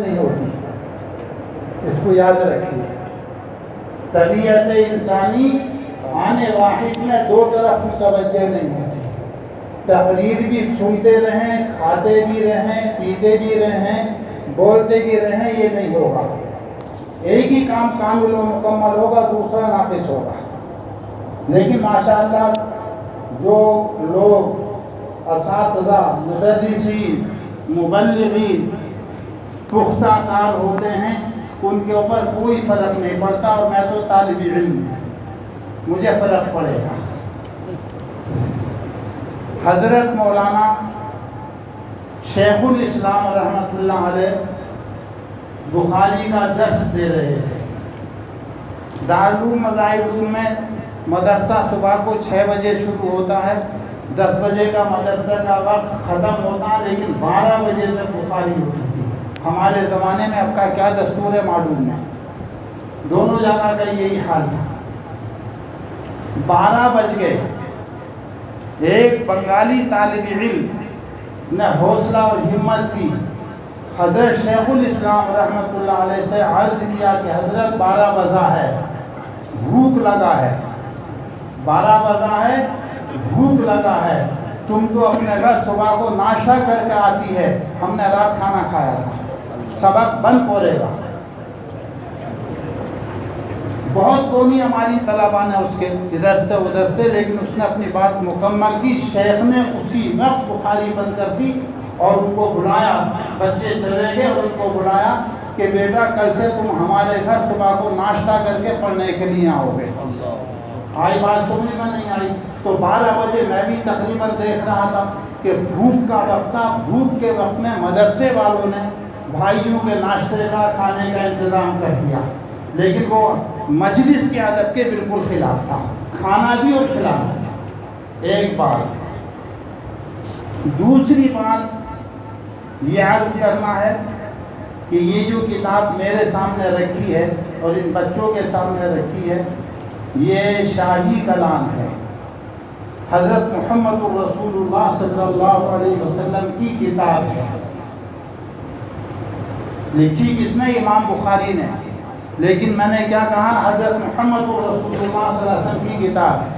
نہیں ہوتی، اس کو یاد رکھیے۔ طبیعت انسانی آنے واحد میں دو طرف متوجہ نہیں ہوتی۔ تقریر بھی سنتے رہیں، کھاتے بھی رہیں، پیتے بھی رہیں، بولتے بھی رہیں، یہ نہیں ہوگا۔ ایک ہی کام کامل و مکمل ہوگا، دوسرا ناقص ہوگا۔ لیکن ماشاءاللہ جو لوگ اساتذہ، مدرسین، مبلغین پختہ کار ہوتے ہیں، ان کے اوپر کوئی فرق نہیں پڑتا، اور میں تو طالب علم ہوں، مجھے فرق پڑے گا۔ حضرت مولانا شیخ الاسلام رحمۃ اللہ علیہ بخاری کا درس دے رہے تھے دارالعلوم مذاہب میں۔ مدرسہ صبح کو 6 بجے شروع ہوتا ہے، 10 بجے کا مدرسہ کا وقت ختم ہوتا ہے، لیکن 12 بجے تک بخاری ہوتی تھی۔ ہمارے زمانے میں اب کا کیا دستور ہے معلوم ہے، دونوں جگہ کا یہی حال تھا۔ 12 بج گئے، ایک بنگالی طالب علم نے حوصلہ اور ہمت کی، حضرت شیخ الاسلام رحمۃ اللہ علیہ سے عرض کیا کہ حضرت 12 بجا ہے، بھوک لگا ہے، 12 بجا ہے، بھوک لگا ہے، تم تو اپنے گھر صبح کو ناشتہ کر کے آتی ہے، ہم نے رات کھانا کھایا تھا، سبق بند پورے گا۔ بہت کونی ہماری طلباء نے اس کے ادھر سے ادھر سے، لیکن اس نے اپنی بات مکمل کی۔ شیخ نے اسی وقت بخاری بند کر دی اور ان کو بلایا، بچے چلے گئے اور ان کو بلایا کہ بیٹا کل سے تم ہمارے گھر صبح کو ناشتہ کر کے پڑھنے کے لیے آؤ گے۔ آئی بات سمجھ میں نہیں آئی؟ تو 12 بجے میں بھی تقریباً دیکھ رہا تھا کہ بھوک کا وقت تھا، بھوک کے وقت میں مدرسے والوں نے بھائیوں کے ناشتے کا، کھانے کا انتظام کر دیا، لیکن وہ مجلس کے ادب کے بالکل خلاف تھا، کھانا بھی اور کھلانا۔ ایک بات، دوسری بات یہ عرض کرنا ہے کہ یہ جو کتاب میرے سامنے رکھی ہے اور ان بچوں کے سامنے رکھی ہے، یہ شاہی کلام ہے، حضرت محمد رسول اللہ صلی اللہ علیہ وسلم کی کتاب ہے۔ لکھی کس نے؟ امام بخاری نے، لیکن میں نے کیا کہا؟ حضرت محمد رسول اللہ صلی اللہ علیہ وسلم کی کتاب ہے۔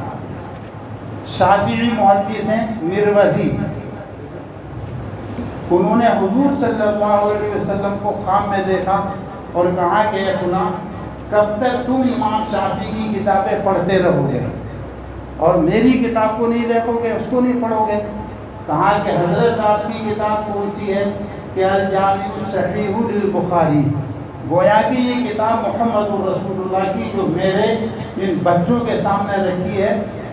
شافعی محدث ہیں مروزی، انہوں نے حضور صلی اللہ علیہ وسلم کو خواب میں دیکھا اور کہا کہ اے فلاں، کب تک تم امام شافعی کی کتابیں پڑھتے رہو گے اور میری کتاب کو نہیں دیکھو گے، اس کو نہیں پڑھو گے؟ کہا کہ حضرت آپ کی کتاب کون سی ہے؟ کہ الجامع الصحیح للبخاری، گویا کہ یہ کتاب محمد رسول اللہ کی جو میرے ان بچوں کے سامنے رکھی ہے،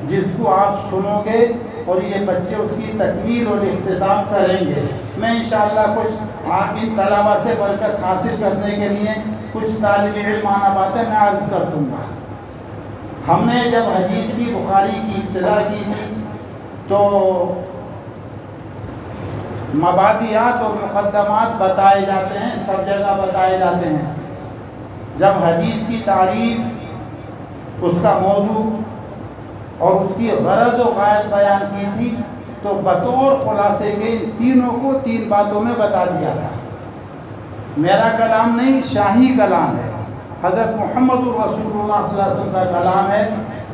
جس کو آپ سنو گے اور یہ بچے اس کی تکمیل اور اختتام کریں گے۔ میں انشاءاللہ کچھ آپ ان طلباء سے برکت حاصل کرنے کے لیے کچھ طالب علمانہ باتیں میں عرض کر دوں گا۔ ہم نے جب حدیث کی بخاری کی ابتدا کی تھی تو مبادیات اور مقدمات بتائے جاتے ہیں، سب جگہ بتائے جاتے ہیں۔ جب حدیث کی تعریف، اس کا موضوع اور اس کی غرض و غایت بیان کی تھی تو بطور خلاصے کے ان تینوں کو 3 باتوں میں بتا دیا تھا۔ میرا کلام نہیں، شاہی کلام ہے، حضرت محمد رسول اللہ صلی اللہ علیہ وسلم کا کلام ہے۔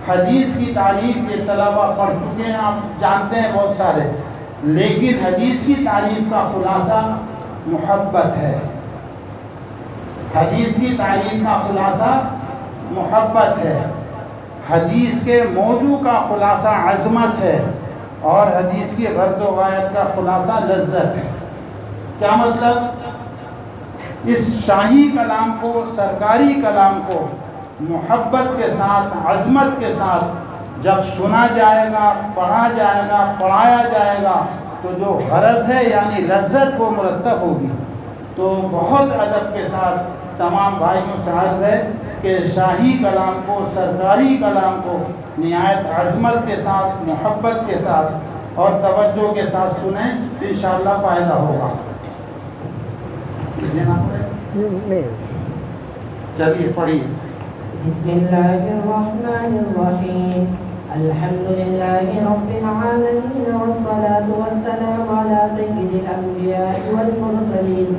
حدیث کی تعریف یہ طلبہ پڑھ چکے ہیں، آپ جانتے ہیں بہت سارے، لیکن حدیث کی تعریف کا خلاصہ محبت ہے۔ حدیث کی تعریف کا خلاصہ محبت ہے، حدیث کے موضوع کا خلاصہ عظمت ہے، اور حدیث کی غرض و غایت کا خلاصہ لذت ہے۔ کیا مطلب؟ اس شاہی کلام کو، سرکاری کلام کو محبت کے ساتھ، عظمت کے ساتھ جب سنا جائے گا، پڑھا جائے گا، پڑھایا جائے گا تو جو غرض ہے یعنی لذت وہ مرتب ہوگی۔ تو بہت ادب کے ساتھ تمام بھائیوں سے عرض ہے کہ شاہی کلام کو، سرکاری کلام کو نہایت عظمت کے ساتھ، محبت کے ساتھ اور توجہ کے ساتھ سنیں، انشاءاللہ فائدہ ہوگا۔ چلیے پڑھیے۔ بسم اللہ الرحمن الرحیم، الحمد للہ رب العالمین والصلاة والسلام علی سید الانبیاء والمرسلین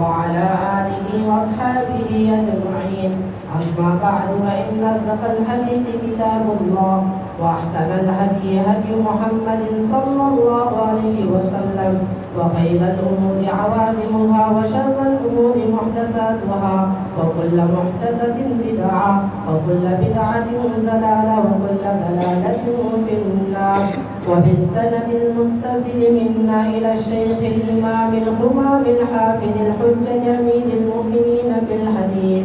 وعلى آله وأصحابه أجمعين. أما بعد فإن أصدق الحديث كتاب الله وأحسن الهدي هدي محمد صلى الله عليه وسلم وخير الأمور عوازمها وشر الأمور محدثاتها وكل محدثة بدعة وكل بدعة ضلالة وكل ضلالة في النار. وبالسند المتصل منا إلى الشيخ الإمام الهمام الحافظ الحجة أمين المؤمنين في الحديث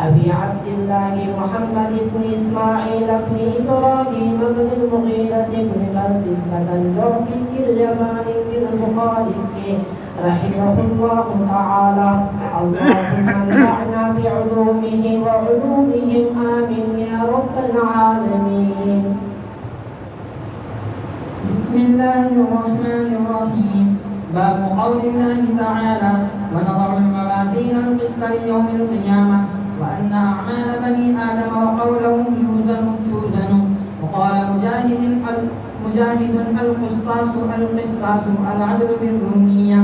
أبي عبد الله محمد بن إسماعيل بن إبراهيم بن المغيرة بن بردزبة الجعفي اليماني البخاري رحمه الله تعالى. اللهم انفعنا بعلومه وعلومهم آمين يا رب العالمين. بسم الله الرحمن الرحيم. باب قول الله تعالى: ونضع الموازين القسط ليوم القيامة وأن أعمال بني آدم وقولهم توزن. وقال مجاهد القسطاس العدل بالرومية،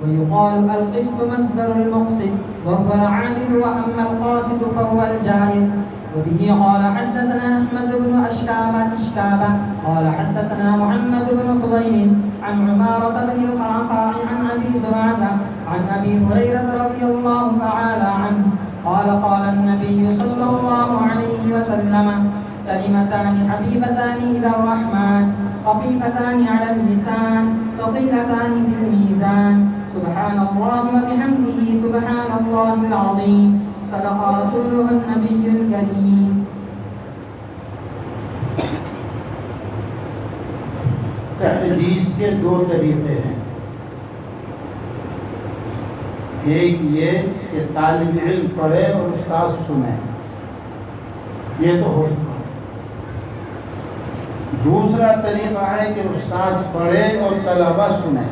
ويقال القسط مصدر المقسط وهو العادل، وأما القاسط فهو الجائر. وبه قال حدثنا أحمد بن أشكاب قال حدثنا محمد بن فضيل عن عمارة بن القعقاع عن أبي زرعة عن أبي هريرة رضي الله تعالى عنه قال: قال النبي صلى الله عليه وسلم: كلمتان حبيبتان إلى الرحمن خفيفتان على اللسان ثقيلتان في الميزان، سبحان الله وبحمده سبحان الله العظيم، صدق رسوله النبي الكريم. تحدیث کے دو طریقے ہیں. ایک یہ کہ طالب علم پڑھے اور استاد سنے، یہ تو ہو چکا. دوسرا طریقہ ہے کہ استاد پڑھے اور طلبہ سنے.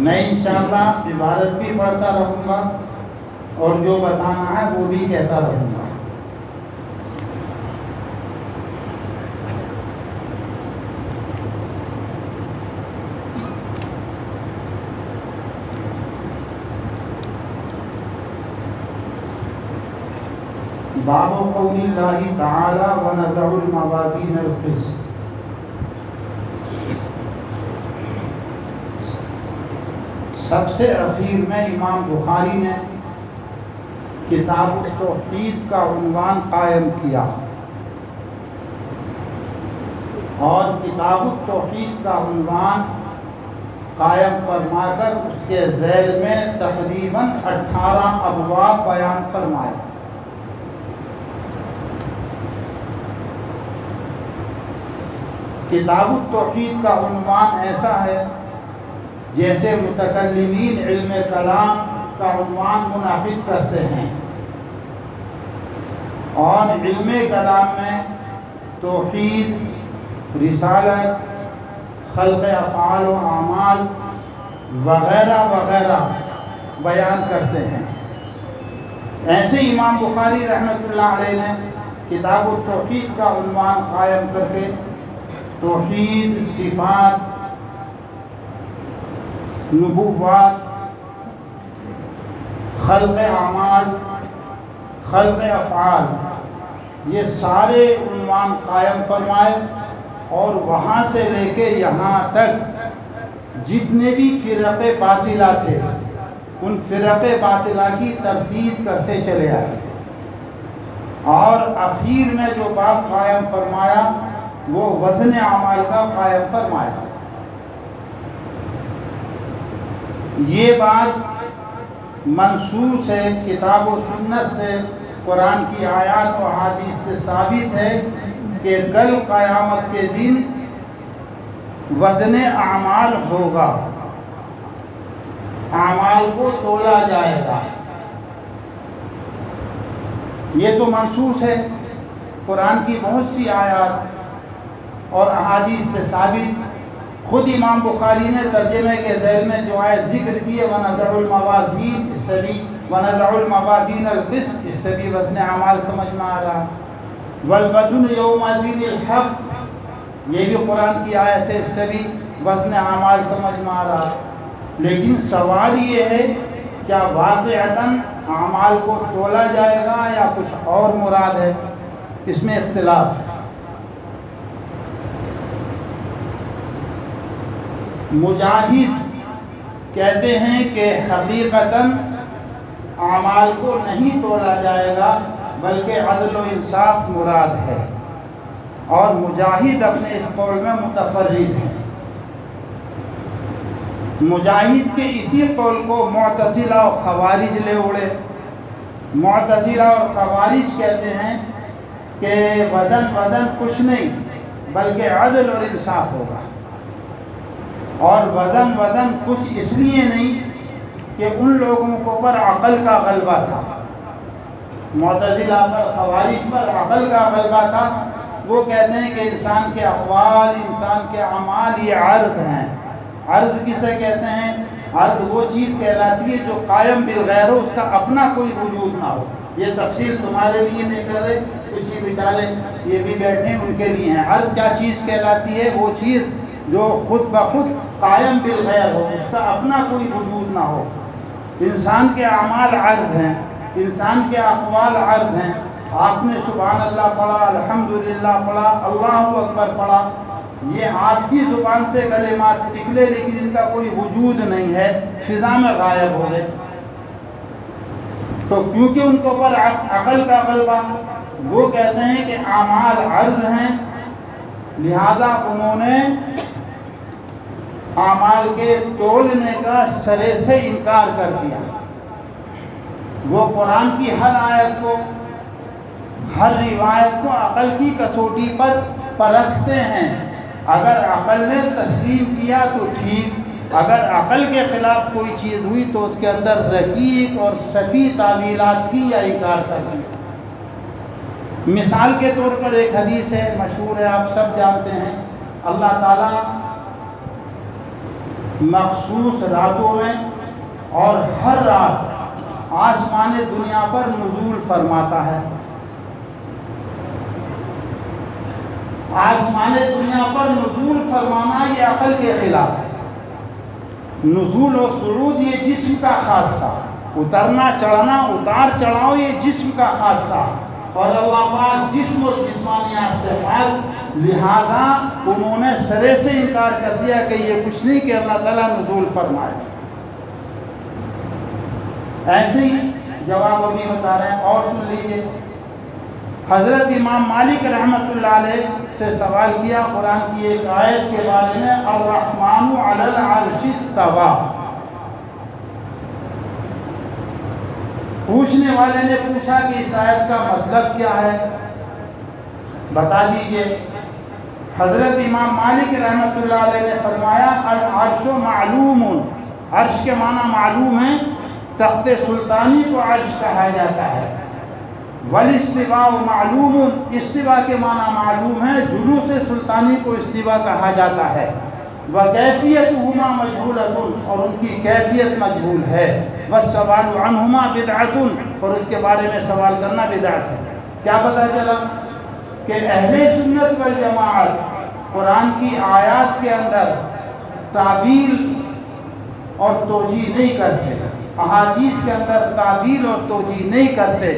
میں انشاءاللہ عبارت بھی پڑھتا رہوں گا اور جو بتانا ہے وہ بھی کہتا رہوں گا. باب قول اللہ تعالی ونضع الموازین القسط. سب سے اخیر میں امام بخاری نے کتاب التوحید کا عنوان قائم کیا، اور کتاب التوحید کا عنوان قائم فرما کر اس کے ذیل میں تقریباً 18 ابواب بیان فرمائے. کتاب التوحید کا عنوان ایسا ہے جیسے متکلمین علم کلام کا عنوان منعقد کرتے ہیں، اور علم کلام میں توحید، رسالت، خلق افعال و اعمال وغیرہ وغیرہ بیان کرتے ہیں. ایسے امام بخاری رحمۃ اللہ علیہ نے کتاب التوحید کا عنوان قائم کر کے توحید، صفات، نبوات، خلق اعمال، خلق افعال، یہ سارے عنوان قائم فرمائے، اور وہاں سے لے کے یہاں تک جتنے بھی فرق باطلہ تھے ان فرق باطلہ کی تردید کرتے چلے آئے. اور اخیر میں جو باب قائم فرمایا وہ وزن اعمال کا قائم فرمایا. یہ بات منصوص ہے، کتاب و سنت سے، قرآن کی آیات و احادیث سے ثابت ہے کہ کل قیامت کے دن وزن اعمال ہوگا، اعمال کو تولا جائے گا. یہ تو منصوص ہے، قرآن کی بہت سی آیات اور احادیث سے ثابت. خود امام بخاری نے ترجمے کے ذیل میں جو آیت ذکر کی ہے وَنَضَعُ الْمَوَازِينَ، اس سے بھی وَنَضَعُ الْمَوَازِينَ الْقِسْطَ، اس سے بھی وزن اعمال سمجھ میں آ رہا. وَالْوَزْنُ يَوْمَئِذٍ الْحَقُّ، یہ بھی قرآن کی آیت ہے، اس سے بھی وزن اعمال سمجھ میں آ رہا. لیکن سوال یہ ہے کیا واقعتاً اعمال کو تولا جائے گا یا کچھ اور مراد ہے؟ اس میں اختلاف ہے۔ مجاہد کہتے ہیں کہ حقیقتاً اعمال کو نہیں تولا جائے گا بلکہ عدل و انصاف مراد ہے، اور مجاہد اپنے اس قول میں متفرد ہیں۔ مجاہد کے اسی قول کو معتزلہ اور خوارج لے اڑے۔ معتزلہ اور خوارج کہتے ہیں کہ وزن کچھ نہیں بلکہ عدل اور انصاف ہوگا، اور وزن کچھ اس لیے نہیں کہ ان لوگوں کو پر عقل کا غلبہ تھا، معتزلہ پر خوارج پر عقل کا غلبہ تھا۔ وہ کہتے ہیں کہ انسان کے اقوال، انسان کے اعمال یہ عرض ہیں۔ عرض کسے کہتے ہیں؟ عرض وہ چیز کہلاتی ہے جو قائم بالغیر ہو، اس کا اپنا کوئی وجود نہ ہو۔ یہ تفصیل تمہارے لیے نہیں کر رہے، کسی بیچارے یہ بھی بیٹھے ہیں ان کے لیے ہیں۔ عرض کیا چیز کہلاتی ہے؟ وہ چیز جو خود بخود قائم بالغیر ہو، اس کا اپنا کوئی وجود نہ ہو۔ انسان کے اعمال عرض ہیں، انسان کے اقوال عرض ہیں۔ آپ نے سبحان اللہ پڑھا، الحمدللہ پڑھا، اللہ اکبر پڑھا، یہ آپ کی زبان سے کلمات نکلے لیکن ان کا کوئی وجود نہیں ہے، فضا میں غائب ہو گئے۔ تو کیونکہ ان کو پر عقل کا غلبہ، وہ کہتے ہیں کہ اعمال عرض ہیں، لہذا انہوں نے اعمال کے تولنے کا سرے سے انکار کر دیا۔ وہ قرآن کی ہر آیت کو، ہر روایت کو عقل کی کسوٹی پر پرکھتے ہیں۔ اگر عقل نے تسلیم کیا تو ٹھیک، اگر عقل کے خلاف کوئی چیز ہوئی تو اس کے اندر رقیق اور صفی تعویلات کی یا انکار کر دیا۔ مثال کے طور پر ایک حدیث ہے، مشہور ہے، آپ سب جانتے ہیں، اللہ تعالیٰ مخصوص راتوں میں اور ہر رات آسمان دنیا پر نزول فرماتا ہے۔ آسمان دنیا پر نزول فرمانا یہ عقل کے خلاف ہے۔ نزول و صعود یہ جسم کا خاصہ، اترنا چڑھنا، اتار چڑھاؤ یہ جسم کا خاصہ، اور اللہ پاک جسم اور جسمانیات سے پاک، لہذا انہوں نے سرے سے انکار کر دیا کہ یہ کچھ نہیں کہ اللہ تعالیٰ نزول فرمائے۔ ایسے ہی جواب ابھی بتا رہے ہیں، اور سن لیجئے۔ حضرت امام مالک رحمۃ اللہ علیہ سے سوال کیا قرآن کی ایک آیت کے بارے میں، الرحمن علی العرش استوى۔ پوچھنے والے نے پوچھا کہ اس آیت کا مطلب کیا ہے، بتا دیجئے۔ حضرت امام مالک رحمۃ اللہ علیہ نے فرمایا، العرش معلوم، عرش کے معنی معلوم ہے، تخت سلطانی کو عرش کہا جاتا ہے۔ والاستواء معلوم، استواء کے معنی معلوم ہے، جلوس سلطانی کو استواء کہا جاتا ہے۔ وکیفیتہما مجہولۃ، اور ان کی کیفیت مجہول ہے۔ والسؤال عنہما بدعۃ، اور اس کے بارے میں سوال کرنا بدعت ہے۔ کیا پتہ چلا کہ اہل سنت والجماعت قرآن کی آیات کے اندر تعبیر اور توجیہ نہیں کرتے، احادیث کے اندر تعبیر اور توجیہ نہیں کرتے۔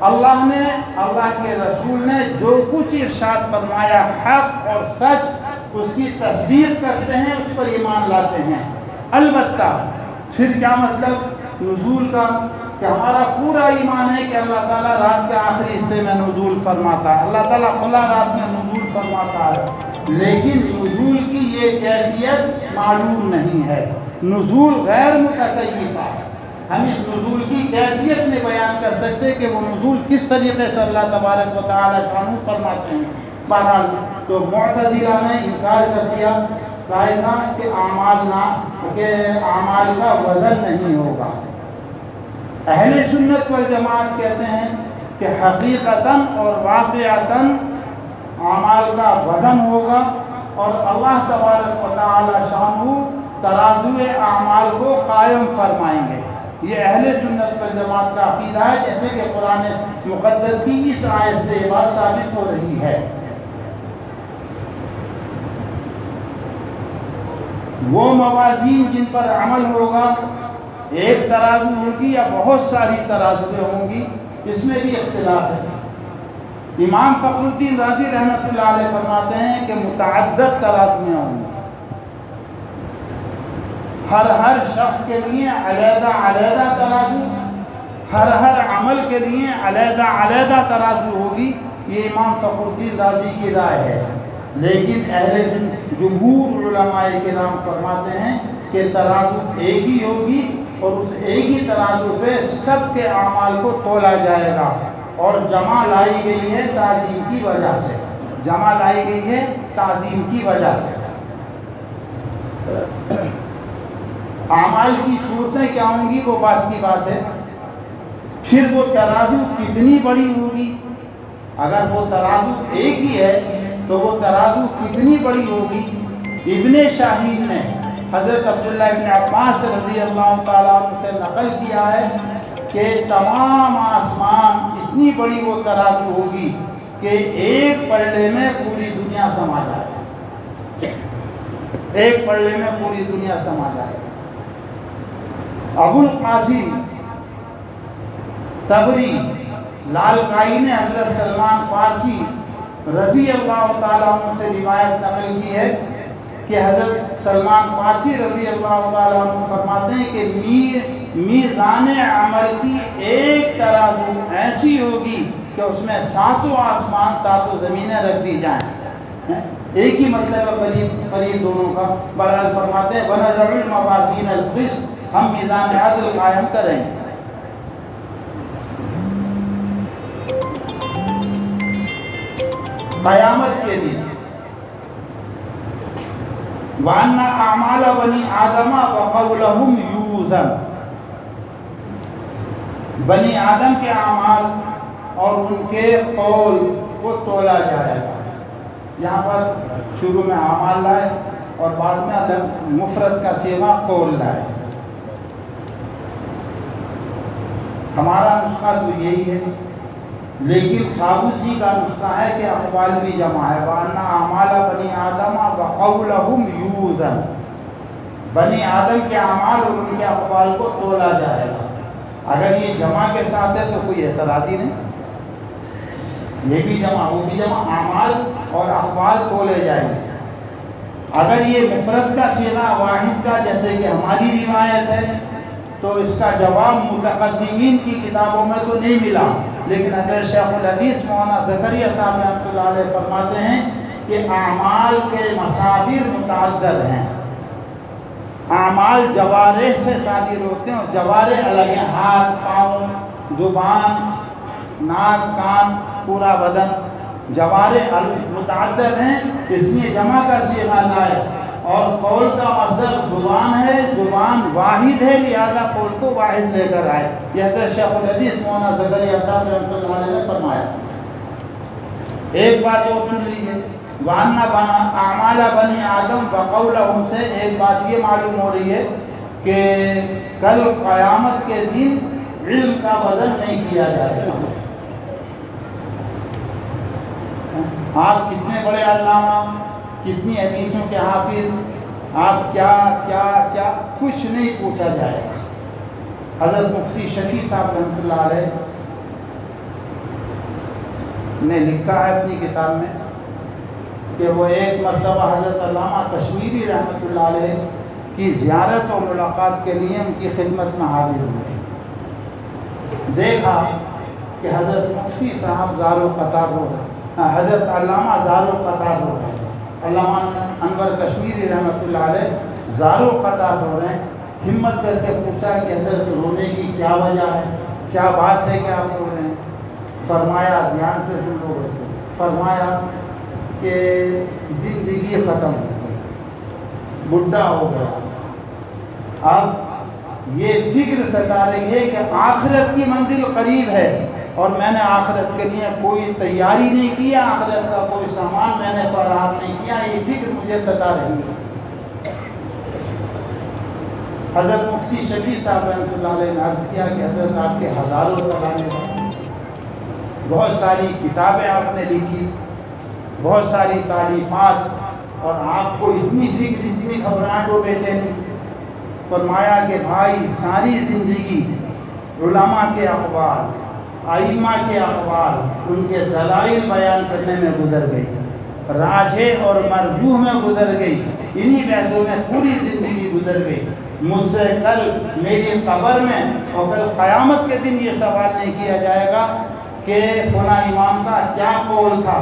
اللہ نے، اللہ کے رسول نے جو کچھ ارشاد فرمایا حق اور سچ، اس کی تصدیق کرتے ہیں، اس پر ایمان لاتے ہیں۔ البتہ پھر کیا مطلب نزول کا؟ کہ ہمارا پورا ایمان ہے کہ اللہ تعالیٰ رات کے آخری حصے میں نزول فرماتا ہے، اللہ تعالیٰ کھلا رات میں نزول فرماتا ہے، لیکن نزول کی یہ کیفیت معلوم نہیں ہے، نزول غیر متکیف ہے۔ ہم اس نزول کی کیفیت میں بیان کر سکتے کہ وہ نزول کس طریقے سے اللہ تبارک و تعالی شانہ فرماتے ہیں۔ بہرحال تو معتزلہ نے انکار کر دیا، کہا کہ اعمال کا وزن نہیں ہوگا۔ اہل سنت والجماعت کہتے ہیں کہ حقیقتاً اور واقعتاً اعمال کا وزن ہوگا، اور اللہ تبارک و تعالی شانہ ترازوئے اعمال کو قائم فرمائیں گے۔ یہ اہل سنت والجماعت کا عقیدہ ہے، جیسے کہ قرآن مقدس کی اس آیت سے یہ بات ثابت ہو رہی ہے۔ وہ موازین جن پر عمل ہوگا، ایک ترازو ہوگی یا بہت ساری ترازویں ہوں گی، اس میں بھی اختلاف ہے۔ امام فخر الدین رازی رحمۃ اللہ علیہ فرماتے ہیں کہ متعدد ترازویں ہوں گی، ہر شخص کے لیے علیحدہ علیحدہ ترازو، ہر عمل کے لیے علیحدہ علیحدہ ترازو ہوگی۔ یہ امام فخر الدین رازی کی رائے ہے، لیکن جمہور علماء کرام فرماتے ہیں کہ ترازو ایک ہی ہوگی، اور اس ایک ہی ترازو پہ سب کے اعمال کو تولا جائے گا، اور جمع لائی گئی ہے تعظیم کی وجہ سے، جمع لائی گئی ہے تعظیم کی وجہ سے۔ اعمال کی صورتیں کیا ہوں گی وہ بات کی بات ہے، پھر وہ ترازو کتنی بڑی ہوگی، اگر وہ ترازو ایک ہی ہے تو وہ ترازو کتنی بڑی ہوگی۔ ابن شاہین نے حضرت عبداللہ ابن عباس رضی اللہ تعالیٰ عنہ سے نقل کیا ہے کہ تمام آسمان اتنی بڑی وہ ترازو ہوگی کہ ایک پلڑے میں پوری دنیا سما جائے، ایک پلڑے میں پوری دنیا سما جائے۔ ابو القاسم تبری لالکائی نے حضرت سلمان فارسی رضی اللہ تعالیٰ عنہ سے روایت نقل کی ہے کہ حضرت سلمان فارسی رضی اللہ تعالیٰ عنہ فرماتے ہیں کہ میزان عمل کی ایک ترازو ایسی ہوگی کہ اس میں ساتوں آسمان ساتوں زمینیں رکھ دی جائیں، ایک ہی مطلب ہے قریب قریب دونوں کا۔ بہرحال فرماتے ہیں وَنَضَعُ الْمَوَازِينَ الْقِسْطَ، ہم میزان عدل قائم کریں گے۔ قیامت کے دن وَأَنَّ أَعْمَالَ بَنِي آدَمَ وَقَوْلَهُمْ يُوزَنُ، بنی آدم کے اعمال اور ان کے قول کو تولا جائے گا۔ یہاں پر شروع میں اعمال لائے اور بعد میں الگ مفرد کا صیغہ قول لائے۔ ہمارا نسخہ تو یہی ہے، لیکن قابوسی کا نسخہ ہے کہ اقوال بھی جمع ہے۔ وَأَنَّ أَعْمَالَ بَنِي آدَمَ وَقَوْلَهُمْ يُوزَنُ، بنی آدم کے اعمال اور ان کے اقوال کو تولا جائے گا۔ اگر یہ جمع کے ساتھ ہے تو کوئی اعتراض ہی نہیں، یہ بھی جمع وہ بھی جمع، اعمال اور اقوال تولے جائیں گے۔ اگر یہ مفرد کا صیغہ واحد کا جیسے کہ ہماری روایت ہے تو اس کا جواب متقدمین کی کتابوں میں تو نہیں ملا، لیکن حضرت شیخ الحدیث مولانا زکریا صاحب رحمۃ اللہ علیہ فرماتے ہیں کہ اعمال کے مصادر متعدد ہیں۔ اعمال جوارح سے صادر ہوتے ہیں، اور جوارح الگ ہیں، ہاتھ، پاؤں، زبان، ناک، کان، پورا بدن، جوارح متعدد ہیں، اس لیے جمع کا صیغہ لائے۔ اور قول کا مصدر زبان ہے، زبان واحد ہے، لہذا قول کو واحد لے کر آئے۔ یہ حضرت شیخ الحدیث مولانا زکریا صاحب رحمۃ اللہ علیہ نے فرمایا۔ ایک بات اور سن لیجیے، وَأَنَّ أَعْمَالَ بَنِي آدَمَ وَقَوْلَهُمْ سے ایک بات یہ معلوم ہو رہی ہے کہ کل قیامت کے دن علم کا وزن نہیں کیا جائے گا۔ آپ کتنے بڑے علامہ، کتنی حدیثوں کے حافظ، آپ کیا کیا کیا کچھ نہیں پوچھا جائے گا۔ حضرت مفتی شفیع صاحب رحمۃ اللہ علیہ نے لکھا ہے اپنی کتاب میں کہ وہ ایک مرتبہ حضرت علامہ کشمیری رحمۃ اللہ علیہ کی زیارت و ملاقات کے لیے ان کی خدمت میں حاضر ہوئے۔ دیکھا کہ حضرت مفتی صاحب زار و قطار ہو رہے، حضرت علامہ زار و قطار ہو رہے، علامہ انور کشمیری رحمۃ اللہ علیہ زار و قطار ہو رہے ہیں۔ ہمت کر کے پوچھا کہ حضرت رونے کی کیا وجہ ہے، کیا بات ہے کہ آپ رو رہے ہیں؟ فرمایا، دھیان سے سن لو بچوں، فرمایا کہ زندگی ختم ہو گئی، بڈھا ہو گیا، اب یہ فکر ستا رہی ہے کہ آخرت کی منزل قریب ہے اور میں نے آخرت کے لیے کوئی تیاری نہیں کیا، آخرت کا کوئی سامان میں نے فراہم نہیں کیا، یہ فکر مجھے ستا رہی ہے۔ حضرت مفتی شفیع صاحب رحمۃ اللہ علیہ نے عرض کیا کہ حضرت آپ کے ہزاروں کلام ہیں، بہت ساری کتابیں آپ نے لکھی، بہت ساری تعلیفات اور آپ کو اتنی فکر، اتنی گھبراہٹ و بے چینی؟ فرمایا کہ بھائی ساری زندگی علماء کے اقوال، ائمہ کے اقوال، ان کے دلائل بیان کرنے میں گزر گئی، راجح اور مرجوح میں گزر گئی، انہی بحثوں میں پوری زندگی گزر گئی۔ مجھ سے کل میری قبر میں اور کل قیامت کے دن یہ سوال نہیں کیا جائے گا کہ فلاں امام کا کیا قول تھا،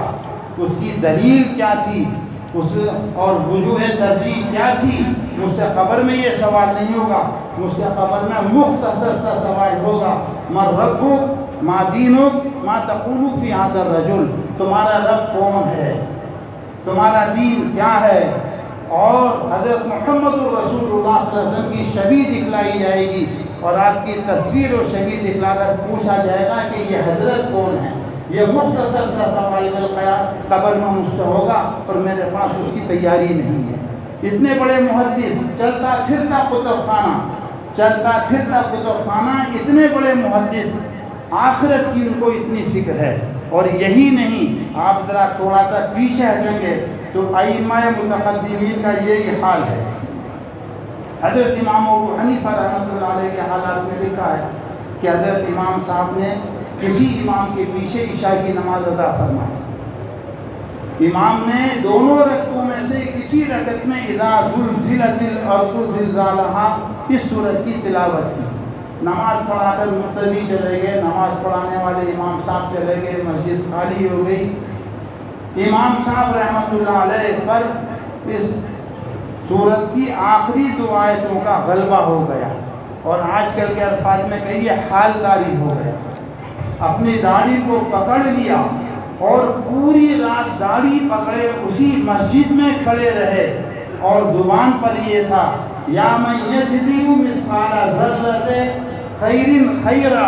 اس کی دلیل کیا تھی، اور وجوہ ترجیح کیا تھی۔ مجھ سے قبر میں یہ سوال نہیں ہوگا، مجھ سے قبر میں مختصر سا سوال ہوگا، من ربک ما دینک ما تقول فی ھذا الرجل، تمہارا رب کون ہے، تمہارا دین کیا ہے، اور حضرت محمد الرسول اللہ صلی اللہ علیہ وسلم کی شبیہ دکھلائی جائے گی، اور آپ کی تصویر اور شبیہ دکھلا کر پوچھا جائے گا کہ یہ حضرت کون ہے۔ یہ مختصر سا سوال قبر میں مجھ سے ہوگا، اور میرے پاس اس کی تیاری نہیں ہے۔ اتنے بڑے محدث، چلتا پھرتا کتب خانہ، چلتا پھرتا کتب خانہ، اتنے بڑے محدث، آخرت کی ان کو اتنی فکر ہے۔ اور یہی نہیں، آپ ذرا تھوڑا سا پیچھے ہٹیں گے تو ائمہ متقدمین کا یہی حال ہے۔ حضرت امام ابو حنیفہ رحمۃ اللہ علیہ کے حالات میں لکھا ہے کہ حضرت امام صاحب نے کسی امام کے پیچھے عشاء کی نماز ادا فرمائی، امام نے دونوں رکعتوں میں سے کسی رکعت میں اذا زلزلت الارض زلزالہا اس سورت کی تلاوت کی، نماز پڑھا کر مقتدی چلے گئے، نماز پڑھانے والے امام صاحب چلے گئے، مسجد خالی ہو گئی۔ امام صاحب رحمۃ اللہ علیہ پر اس سورت کی آخری دو آیتوں کا غلبہ ہو گیا، اور آج کل کے الفاظ میں کہیے حالداری ہو گیا، اپنی داڑھی کو پکڑ لیا اور پوری رات داڑھی پکڑے اسی مسجد میں کھڑے رہے، اور زبان پر یہ تھا یا من یجزی مثقال ذرۃ خیر خیرا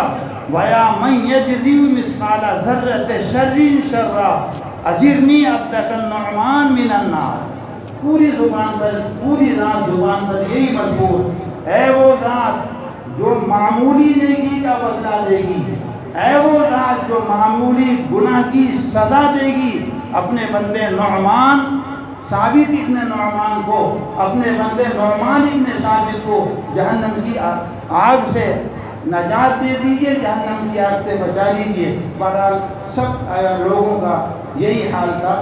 ویا من یجزی مثقال ذرۃ شر شرا اجرنی عبدک النعمان من النار۔ پوری زبان پر، پوری رات زبان پر یہی ملفوظ، اے وہ ذات جو معمولی نیکی کا بدلہ دے گی، اے وہ ذات جو معمولی گناہ کی سزا دے گی، اپنے بندے نعمان ثابت ابن نعمان کو، اپنے بندے نعمان ابن ثابت کو جہنم کی آگ سے نجات دے دیجئے، جہنم کی آگ سے بچا لیجئے۔ بہرحال سب لوگوں کا یہی حال تھا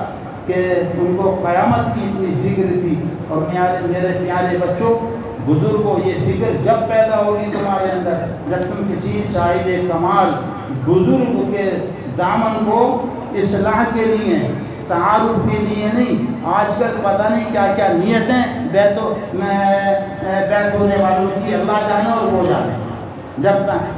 کہ ان کو قیامت کی اتنی فکر تھی۔ اور میرے پیارے بچوں، بزرگوں، یہ فکر جب پیدا ہوگی تمہارے اندر جب تم کسی صاحب کمال بزرگ کے دامن کو اصلاح کے لیے، تعارف کے لیے نہیں، آج کل پتہ نہیں کیا کیا نیتیں بیت ہونے والوں کی اللہ جانے اور وہ جانے۔ جب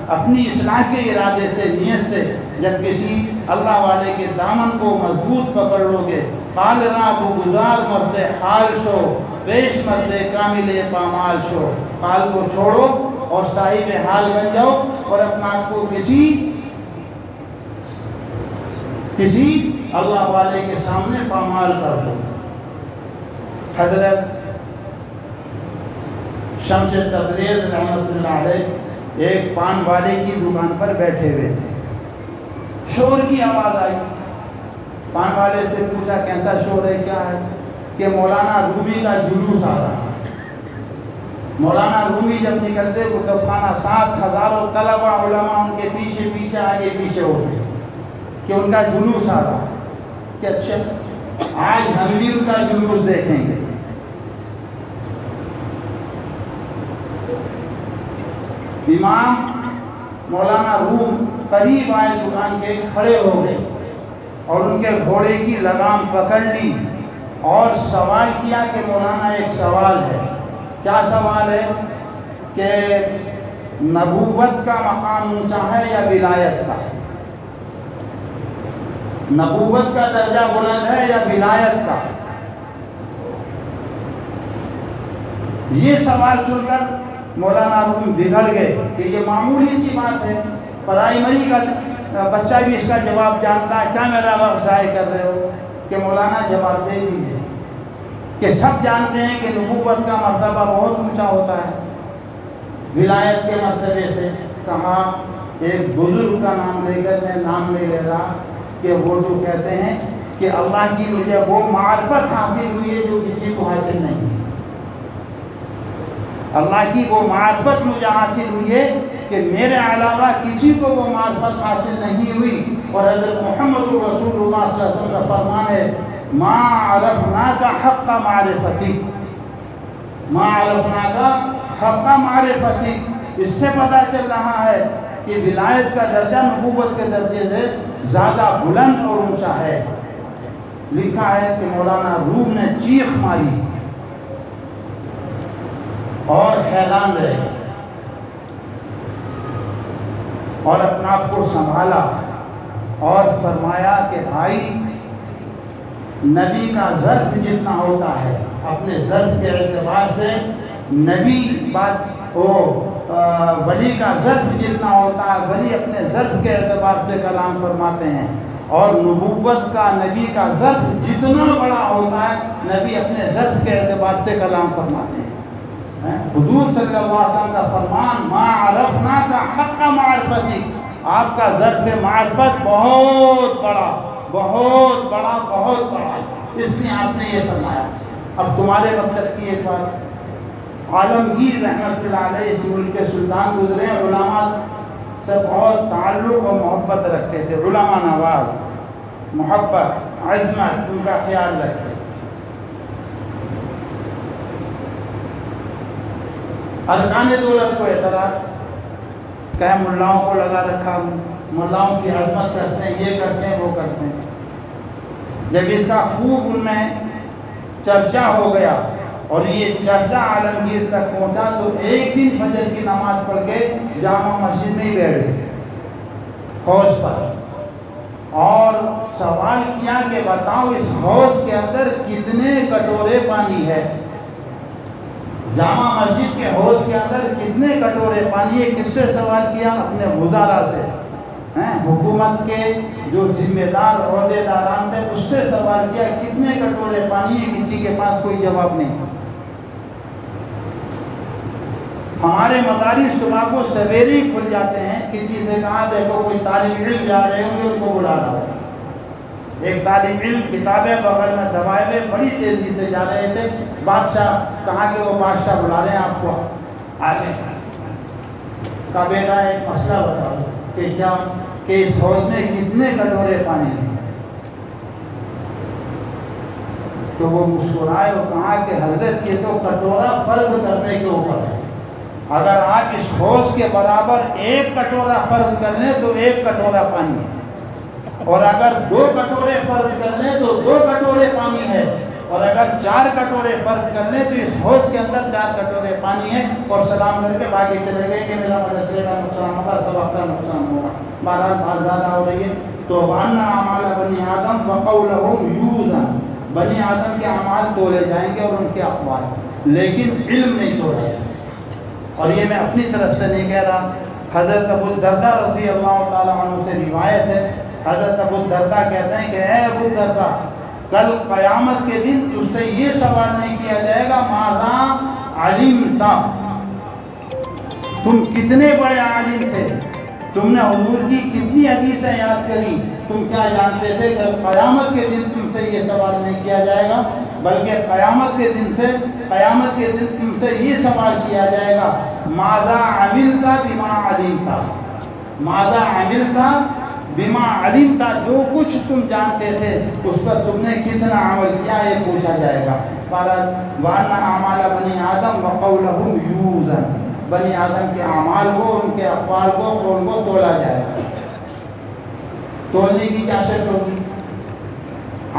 اپنی اصلاح کے ارادے سے، نیت سے جب کسی اللہ والے کے دامن کو مضبوط پکڑ لو گے، قال را کو گزار مرد حال شو، پیش مرد کامل پامال شو، قال کو چھوڑو اور صاحب حال بن جاؤ، اور اپنا آپ کو کسی اللہ والے کے سامنے پامال کر دو۔ حضرت شمس تبریز رحمۃ اللہ علیہ ایک پان والے کی دکان پر بیٹھے ہوئے تھے، شور کی آواز آئی، پان والے سے پوچھا کیسا شور ہے، کیا ہے؟ کہ مولانا رومی کا جلوس آ رہا ہے۔ مولانا رومی جب نکلتے کتب خانہ 7,000 طلبہ علماء ان کے پیچھے پیچھے آگے پیچھے ہوتے کہ ان کا جلوس آ رہا ہے، کہ اچھا آج ہم بھی ان کا جلوس دیکھیں گے۔ امام مولانا روم قریب آئے دکان کے، کھڑے ہو گئے اور ان کے گھوڑے کی لگام پکڑ لی اور سوال کیا کہ مولانا ایک سوال ہے۔ کیا سوال ہے؟ کہ نبوت کا مقام اونچا ہے یا ولایت کا؟ نبوت کا درجہ بلند ہے یا ولایت کا؟ یہ سوال سن کر مولانا روم بگڑ گئے کہ یہ معمولی سی بات ہے، پرائمری کا بچہ بھی اس کا جواب جانتا ہے، کیا میرا وقت ضائع کر رہے ہو؟ کہ مولانا جواب دے دیجیے کہ سب جانتے ہیں کہ نبوت کا مرتبہ بہت اونچا ہوتا ہے، ولایت کے مرتبے سے۔ کہا ایک بزرگ کا نام لے کر، میں نام نہیں لے رہا، کہ وہ جو کہتے ہیں کہ اللہ کی مجھے وہ معرفت حاصل ہوئی ہے جو کسی کو حاصل نہیں. اللہ کی وہ معرفت مجھے حاصل ہوئی ہے کہ میرے علاوہ کسی کو وہ معرفت حاصل نہیں ہوئی. اور حضرت محمد رسول اللہ صلی اللہ علیہ وسلم کا فرمان ہے ما عرفناک حق معرفتی، ما عرفناک حق معرفتی. اس سے پتہ چل رہا ہے کہ ولایت کا درجہ نبوت کے درجے سے زیادہ بلند اور اونچا ہے. لکھا ہے کہ مولانا روم نے چیخ ماری اور حیران رہے اور اپنا آپ کو سنبھالا اور فرمایا کہ بھائی نبی کا ظرف جتنا ہوتا ہے اپنے ظرف کے اعتبار سے نبی ولی کا ظرف جتنا ہوتا ہے ولی اپنے ظرف کے اعتبار سے کلام فرماتے ہیں، اور نبوت کا نبی کا ظرف جتنا بڑا ہوتا ہے نبی اپنے ظرف کے اعتبار سے کلام فرماتے ہیں. حضور صلی اللہ علیہ وسلم کا فرمان ما عرفناک حق معرفتی، آپ کا ظرف معرفت بہت بڑا بہت بڑا بہت بڑا، اس لیے آپ نے یہ فرمایا. اب تمہارے مطلب کی ایک بات، عالمگیر رحمت اللہ علیہ اس ملک کے سلطان گزرے، علماء سے بہت تعلق و محبت رکھتے تھے، علماء نواز، محبت، عظمت، ان کا خیال رکھتے. ارکان دولت کو اعتراض کہ ملاؤں کو لگا رکھا، ملاؤں کی عظمت کرتے ہیں، یہ کرتے ہیں وہ کرتے ہیں. جب اس کا خوب ان میں چرچا ہو گیا اور یہ چرچا عالمگیر تک پہنچا تو ایک دن فجر کی نماز پڑھ کے جامع مسجد میں ہی بیٹھ گئے حوض پر اور سوال کیا کہ بتاؤ اس حوض کے اندر کتنے کٹورے پانی ہے. جامع مسجد کے حوض کے اندر کتنے کٹورے پانی ہے. کس سے سوال کیا؟ اپنے وزراء سے، حکومت کے جو ذمہ دار عہدے داران تھے اس سے سوال کیا کتنے کٹورے پانی ہے. کسی کے پاس کوئی جواب نہیں. ہمارے مدارس صبح کو سویرے ہی کھل جاتے ہیں. کسی سے کہا دیکھو کوئی طالب علم جا رہے ہوں گے ان کو بلا رہا. ایک طالب علم کتابیں بغل میں دبائے ہوئے بڑی تیزی سے جا رہے تھے. بادشاہ کہا کہ وہ بادشاہ بلا رہے ہیں آپ کو آگے. کہا بیٹا ایک مسئلہ بتاؤ کہ کیا کہ اس حوض میں کتنے کٹورے پانی ہیں. تو وہ مسکرائے اور کہا کہ حضرت یہ تو کٹورا فرض کرنے کے اوپر ہے. اگر آپ اس حوض کے برابر ایک کٹورا فرض کر لیں تو ایک کٹورا پانی ہے، اور اگر 2 کٹورے فرض کر لیں تو 2 کٹورے پانی ہے، اور اگر 4 کٹورے فرض کر لیں تو اس حوض کے اندر 4 کٹورے پانی ہے. اور سلام کر کے باقی چلے گئے کہ میرا مدرسے کا نقصان ہوگا، سبق کا نقصان ہوگا. بہرحال بات زیادہ ہو رہی ہے. تو وَأَنَّ أَعْمَالَ بَنِي آدَمَ وَقَوْلَهُمْ يُوزَنُ، بنی آدم کے اعمال تولے جائیں گے اور ان کے اقوال، لیکن علم نہیں تولا جائے گا. اور یہ میں اپنی طرف سے نہیں کہہ رہا. حضرت ابو الدرداء رضی اللہ تعالیٰ عنہ سے روایت ہے. حضرت ابو الدرداء کہتے ہیں کہ اے ابو الدرداء، کل قیامت کے دن تجھ سے یہ سوال نہیں کیا جائے گا ماذا علمت، تم کتنے بڑے عالم تھے، تم نے حضور کی کتنی حدیثیں یاد کری، تم کیا جانتے تھے. کہ قیامت کے دن تم سے یہ سوال نہیں کیا جائے گا، بلکہ قیامت کے دن تم سے یہ سوال کیا جائے گا ماذا عملت بما علمت، ماذا عملت بما علمت، جو کچھ تم جانتے تھے اس پر تم نے کتنا عمل کیا یہ پوچھا جائے گا. وَأَنَّ أَعْمَالَ بَنِي آدَمَ وَقَوْلَهُمْ يُوزَنُ، بنی آدم کے اعمال کو، ان کے اقوال کو، قول کو تولا جائے گا. تولنے کی کیا شکل ہوگی؟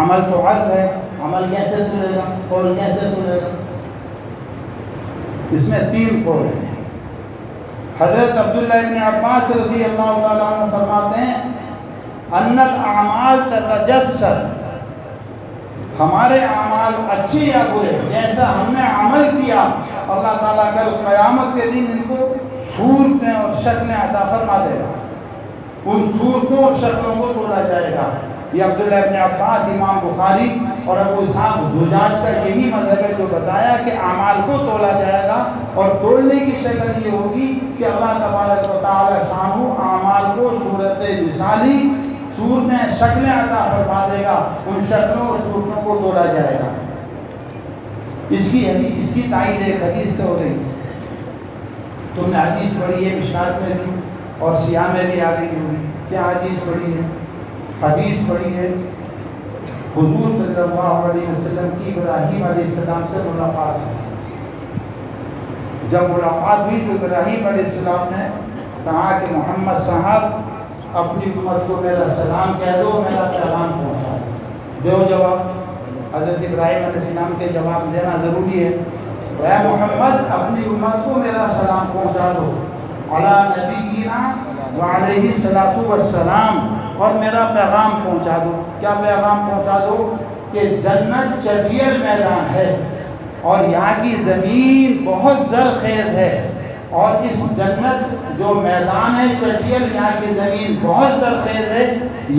عمل تو عرض ہے، عمل کیسے تولے گا، قول کیسے تولے گا؟ اس میں 3 قول ہیں. حضرت عبداللہ ابن عباس رضی اللہ تعالیٰ عنہ فرماتے ہیں ان الاعمال تتجسد، ہمارے اعمال اچھے یا برے جیسا ہم نے عمل کیا اللہ تعالیٰ کل قیامت کے دن ان کو صورتیں اور شکلیں عطا فرما دے گا. ان صورتوں اور شکلوں کو تولا جائے گا. یہ عبداللہ ابن عباس، امام بخاری اور ابو اسحاق زجاج کا یہی مذہب ہے جو بتایا کہ اعمال کو تولا جائے گا. اور تولنے کی شکل یہ ہوگی کہ اللہ تبارک و تعالی شانہ اعمال کو صورت مثالی، صورت نے شکلیں عطا فرما دے گا، ان شکلوں اور صورتوں کو تولا جائے گا۔ اس کی تائید ایک حدیث سے ہو رہی ہے۔ تم نے حدیث پڑھی ہے مشکات میں بھی اور سیاہ میں بھی آ گئی ہوگی۔ کیا حدیث پڑھی ہے؟ حدیث پڑھی ہے حضور صلی اللہ علیہ وسلم کی ابراہیم علیہ السلام سے ملاقات ہوئی۔ جب ملاقات ہوئی تو ابراہیم علیہ السلام نے کہا کہ محمد صاحب اپنی امت کو میرا سلام کہہ دو، میرا پیغام پہنچا دو جواب۔ حضرت ابراہیم علیہ السلام کے جواب دینا ضروری ہے۔ اے محمد اپنی امت کو میرا سلام پہنچا دو، علی نبینا وعلیہ الصلوۃ والسلام، اور میرا پیغام پہنچا دو۔ کیا پیغام پہنچا دو؟ کہ جنت چٹیل میدان ہے اور یہاں کی زمین بہت زرخیز ہے، اور اس جنت جو میدان ہے چٹیل، یہاں کی زمین بہت زرخیز ہے،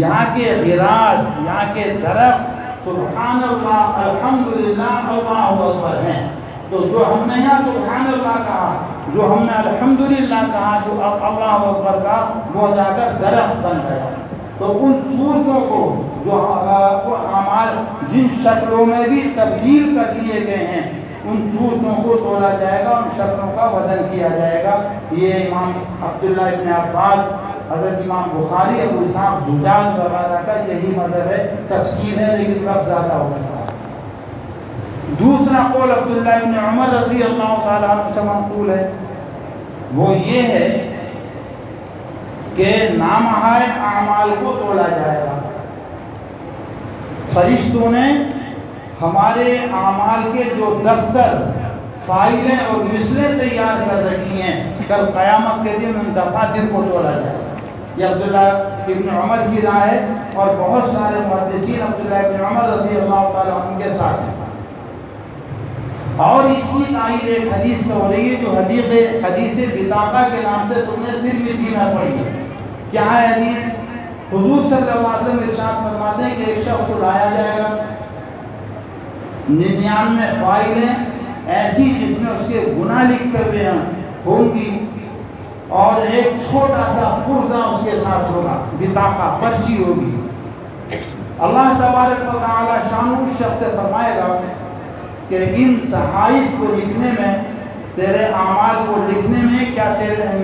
یہاں کے غراس، یہاں کے درخت سبحان اللہ الحمدللہ اللہ اکبر ہیں۔ تو جو ہم نے یہاں سبحان اللہ کہا، جو ہم نے الحمدللہ کہا، جو اللہ اکبر کا، وہ جا کر درخت بن گیا۔ تو ان صورتوں کو جو اعمال جن شکلوں میں بھی تبدیل کر لیے گئے ہیں، ان صورتوں کو تولا جائے گا، ان شکلوں کا وزن کیا جائے گا۔ یہ امام عبداللہ ابن عباس، حضرت امام بخاری، ابو اسحاق زجاج وغیرہ کا یہی مذہب ہے۔ تفسیر ہے لیکن وقت زیادہ ہو چکا ہے۔ دوسرا قول عبداللہ ابن عمر رضی اللہ تعالیٰ عنہ سے منقول ہے، وہ یہ ہے کہ نامہ اعمال کو تولا جائے گا۔ فرشتوں نے ہمارے اعمال کے جو دفتر، فائلیں اور مثلیں تیار کر رکھی ہیں، کل قیامت کے دن ان دفاتر کو تولا جائے گا۔ یہ عبداللہ ابن عمر کی رائے ہے، اور بہت سارے محدثین عبداللہ ابن عمر رضی اللہ تعالیٰ عنہ کے ساتھ ہیں۔ اور اس کی تائید ایک حدیث سے ہو رہی ہے، جو حدیث بطاقہ کے نام سے تم نے ترمذی میں پڑھی ہے۔ کیا ہے حدیث؟ حضور صلی اللہ علیہ وسلم ارشاد فرماتے ہیں کہ ایک شخص کو لایا جائے گا، 99 فائلیں ایسی جس میں اس کے گناہ لکھے ہوئے ہوں گی، اور ایک چھوٹا سا پرزہ اس کے ساتھ ہوگا، بطاقہ، پرچی ہوگی۔ اللہ تبارک و تعالی شان اس شخص سے فرمائے گا کہ ان صحائف کو لکھنے میں، تیرے اعمال کو لکھنے میں کیا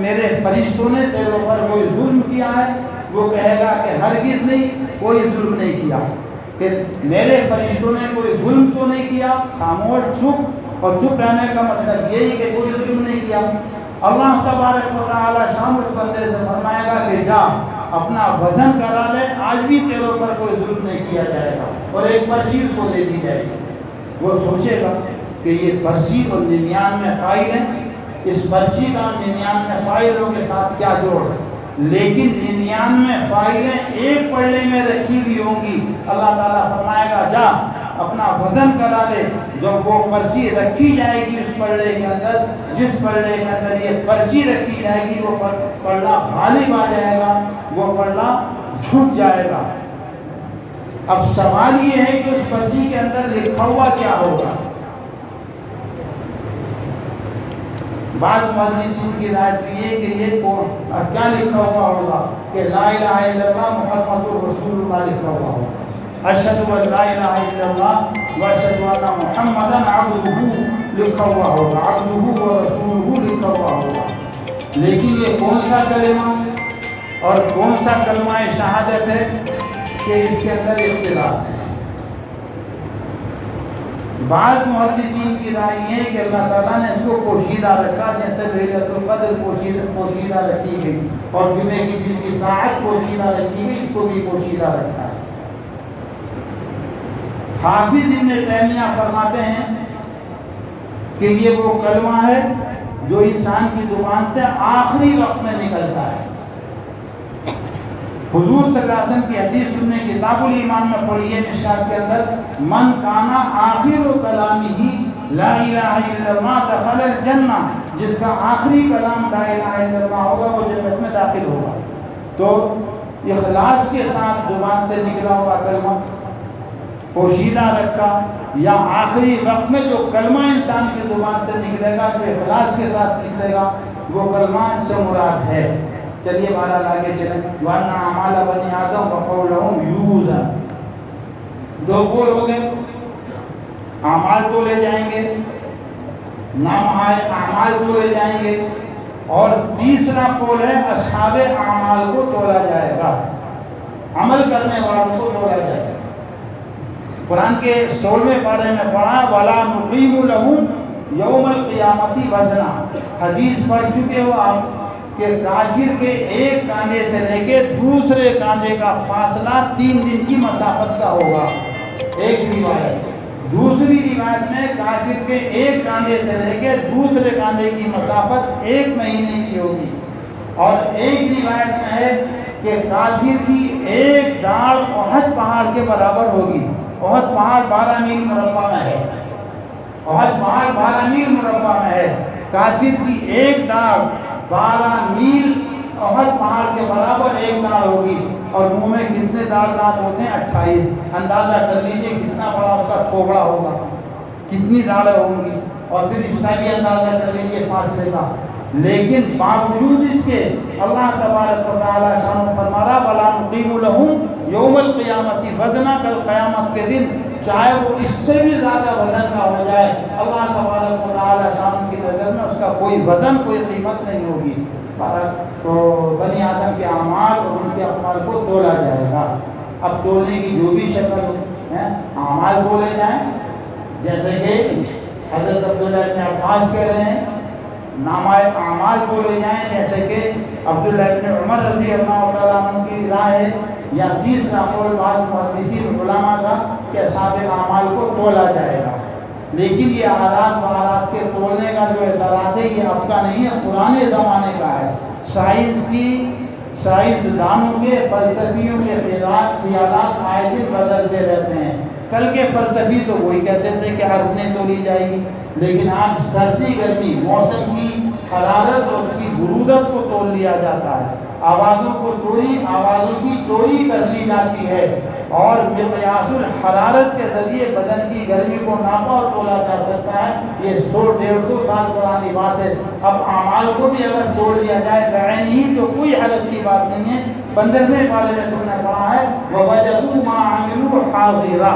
میرے فرشتوں نے تیرے اوپر کوئی ظلم کیا ہے؟ وہ کہے گا کہ ہرگز نہیں، کوئی ظلم نہیں کیا۔ کہ میرے فرشتوں نے کوئی ظلم تو نہیں کیا، خاموش، چپ، اور چپ رہنے کا مطلب یہی کہ کوئی ظلم نہیں کیا۔ اللہ تبارک و تعالی شان اس بندے سے فرمائے گا کہ جا اپنا وزن کرا لے، آج بھی تیرے اوپر کوئی ظلم نہیں کیا جائے گا، اور ایک پرچی اس کو دے دی جائے گی۔ وہ سوچے گا کہ یہ پرچی اور 99 فائل ہیں، اس پرچی کا 99 فائلوں کے ساتھ کیا جوڑ، لیکن 99 فائلیں ایک پلڑے میں رکھی ہوئی ہوں گی۔ اللہ تعالیٰ فرمائے گا جا اپنا وزن کرا لے۔ جب وہ پرچی رکھی جائے گی اس پلڑے کے اندر، جس پلڑے کے اندر یہ پرچی رکھی جائے گی، وہ پلڑا غالب آ جائے گا، وہ پلڑا جھک جائے گا۔ اب سوال یہ ہے کہ اس پرچی کے اندر لکھا ہوا کیا ہوگا؟ بعض محدثین کی رائے یہ ہے کہ یہ کیا لکھا ہوا ہوگا کہ لا الہ الا اللہ محمد رسول اللہ لکھا ہوا ہوگا، اشہد ان لا الہ الا اللہ واشہد ان محمدا عبدہ لکھا ہوا ہوگا، عبدہ و رسولہ لکھا ہوا ہوگا۔ لیکن یہ کون سا کلمہ اور کون سا کلمہ شہادت ہے کہ اس کے اندر اختلاف ہے۔ بعض محدثین کی رائے یہ ہے کہ اللہ تعالیٰ نے اس کو پوشیدہ رکھا، جیسے لیلۃ القدر پوشیدہ رکھی گئی، اور جمعے کی دن کی ساعت پوشیدہ رکھی گئی، اس کو بھی پوشیدہ رکھا ہے۔ حافظ ابن تیمیہ فرماتے ہیں کہ یہ وہ کلمہ ہے جو انسان کی زبان سے آخری وقت میں نکلتا ہے۔ حضور صلی اللہ علیہ وسلم کی حدیث سننے کتاب الایمان میں پڑھی ہے، مشکات کے اندر، من کانا آخر کلامہ لا الہ الا اللہ دخل الجنہ، جس کا آخری کلام لا الہ الا اللہ ہوگا وہ جنت میں داخل ہوگا۔ تو اخلاص کے ساتھ زبان سے نکلا ہوا کلمہ پوشیدہ رکھا، یا آخری وقت میں جو کلمہ انسان کی زبان سے نکلے گا، جو اخلاص کے ساتھ نکلے گا، وہ کلمہ ان سے مراد ہے۔ چلیے بہرحال آگے چلیں. وَأَنَّ أَعْمَالَ بَنِي آدَمَ وَقَوْلَهُمْ يُوزَنُ. دو قول ہو گئے، اعمال تولے جائیں گے، نام آئے اعمال تولے جائیں گے، اور تیسرا قول ہے اصحاب اعمال کو تولا جائے گا، عمل کرنے والوں کو تولا جائے گا. قرآن کے 16ویں پارے میں پڑھا وَلَا نُقِيمُ لَهُمْ يَوْمَ الْقِيَامَةِ وَزْنًا. حدیث پڑھ چکے ہو آپ کہ کافر کے ایک کاندھے سے لے کے دوسرے کاندھے کا فاصلہ 3 دن کی مسافت کا ہوگا. ایک روایت. دوسری روایت میں کافر کے ایک کاندھے سے لے کے دوسرے کاندھے کی مسافت 1 مہینے کی ہوگی. اور ایک روایت میں ہے کہ کافر کی ایک داڑھ احد پہاڑ کے برابر ہوگی. احد پہاڑ 12 میل مربع میں ہے. احد پہاڑ 12 میل مربع میں ہے. کافر کی ایک داڑھ 12 میل احد پہاڑ کے برابر ایک داڑھ ہوگی. اور منہ میں کتنے داڑھ دانت ہوتے ہیں؟ 28. اندازہ کر لیجئے کتنا بڑا اس کا تھوبڑا ہوگا، کتنی داڑھیں ہوں گی، اور پھر اس کا بھی اندازہ کر لیجئے فاصلے کا. لیکن باوجود اس کے اللہ تبارک و تعالیٰ شان فرما رہا وَلَا نُقِيمُ لَهُمْ يَوْمَ الْقِيَامَةِ وَزْنًا. کل قیامت کے دن چاہے وہ اس سے بھی زیادہ وزن کا ہو جائے، اللہ تبارک و تعالیٰ شان کی نظر میں اس کا کوئی وزن، کوئی قیمت نہیں ہوگی. تو بنی آدم کے اعمال اور ان کے اعمال کو تولا جائے گا. اب تولنے کی جو بھی شکل ہے، اعمال تولے جائیں جیسے کہ حضرت عبداللہ ابن عباس کہہ رہے ہیں، نامہ اعمال تولے جائیں جیسے کہ عبداللہ ابن عمر رضی اللہ تعالیٰ عنہ کی رائے ہے. یا تیسرا قول بعض محدثین علماء کا کہ اصحاب اعمال کو تولا جائے گا. لیکن یہ آلات بہارات کے تولنے کا جو اعتراض ہے یہ اب کا نہیں ہے، پرانے زمانے کا ہے. سائنس دانوں کے فلسفیوں کے خیالات آئے دن بدلتے رہتے ہیں. کل کے فلسفی تو وہی کہتے تھے کہ ارض نہیں تولی جائے گی، لیکن آج سردی گرمی موسم کی حرارت اور اس کی برودت کو تول لیا جاتا ہے. آوازوں کی چوری کر لی جاتی ہے، اور مقیاس الحرارت کے ذریعے بدن کی گرمی کو ناپا اور تولا جا سکتا ہے. یہ 100-150 سال پرانی بات ہے. اب اعمال کو بھی اگر توڑ لیا جائے بعین ہی تو کوئی حرج کی بات نہیں ہے. 15ویں پارے میں تم نے پڑھا ہے وَوَجَدُوا مَا عَمِلُوا حَاضِرًا.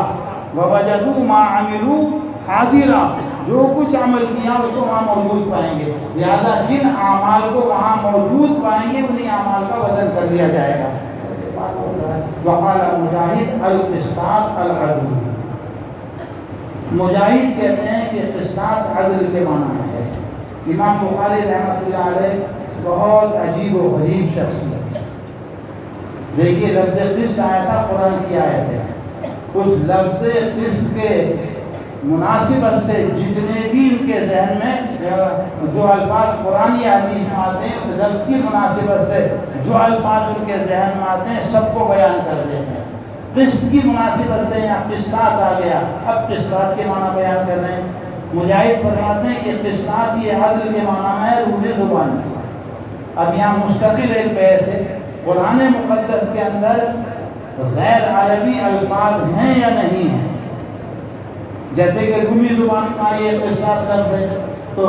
وَوَجَدُوا مَا عَمِلُوا حَاضِرًا. جو کچھ عمل کیا اس کو وہاں موجود پائیں گے. لہذا جن اعمال کو وہاں موجود پائیں گے انہیں اعمال کا وزن کر لیا جائے گا. وقال مجاہد القسطاس العدل. مجاہد کہتے ہیں کہ قسطاس عدل کے معنی میں ہے. امام بخاری رحمۃ اللہ علیہ بہت عجیب و غریب شخصیت ہے. دیکھیے لفظ قسط آیا تھا قرآن کی آیت ہے. اس لفظ قسط کے مناسبت سے جتنے بھی ان کے ذہن میں جو الفاظ قرآنی حدیث میں آتے ہیں اس لفظ کی مناسبت سے جو الفاظ ان کے ذہن میں آتے ہیں سب کو بیان کر دیتے ہیں. قسط کی مناسبت سے یہاں قسطاس آ گیا. اب قسطاس کے معنی بیان کر رہے ہیں. مجاہد فرماتے ہیں کہ قسطاس یہ عدل کے معنی میں ہے روح زبان میں. اب یہاں مستقل ایک بحث ہے قرآن مقدس کے اندر غیر عربی الفاظ ہیں یا نہیں ہیں. جیسے کہ رومی زبان کا یہ قسطاس لفظ ہے تو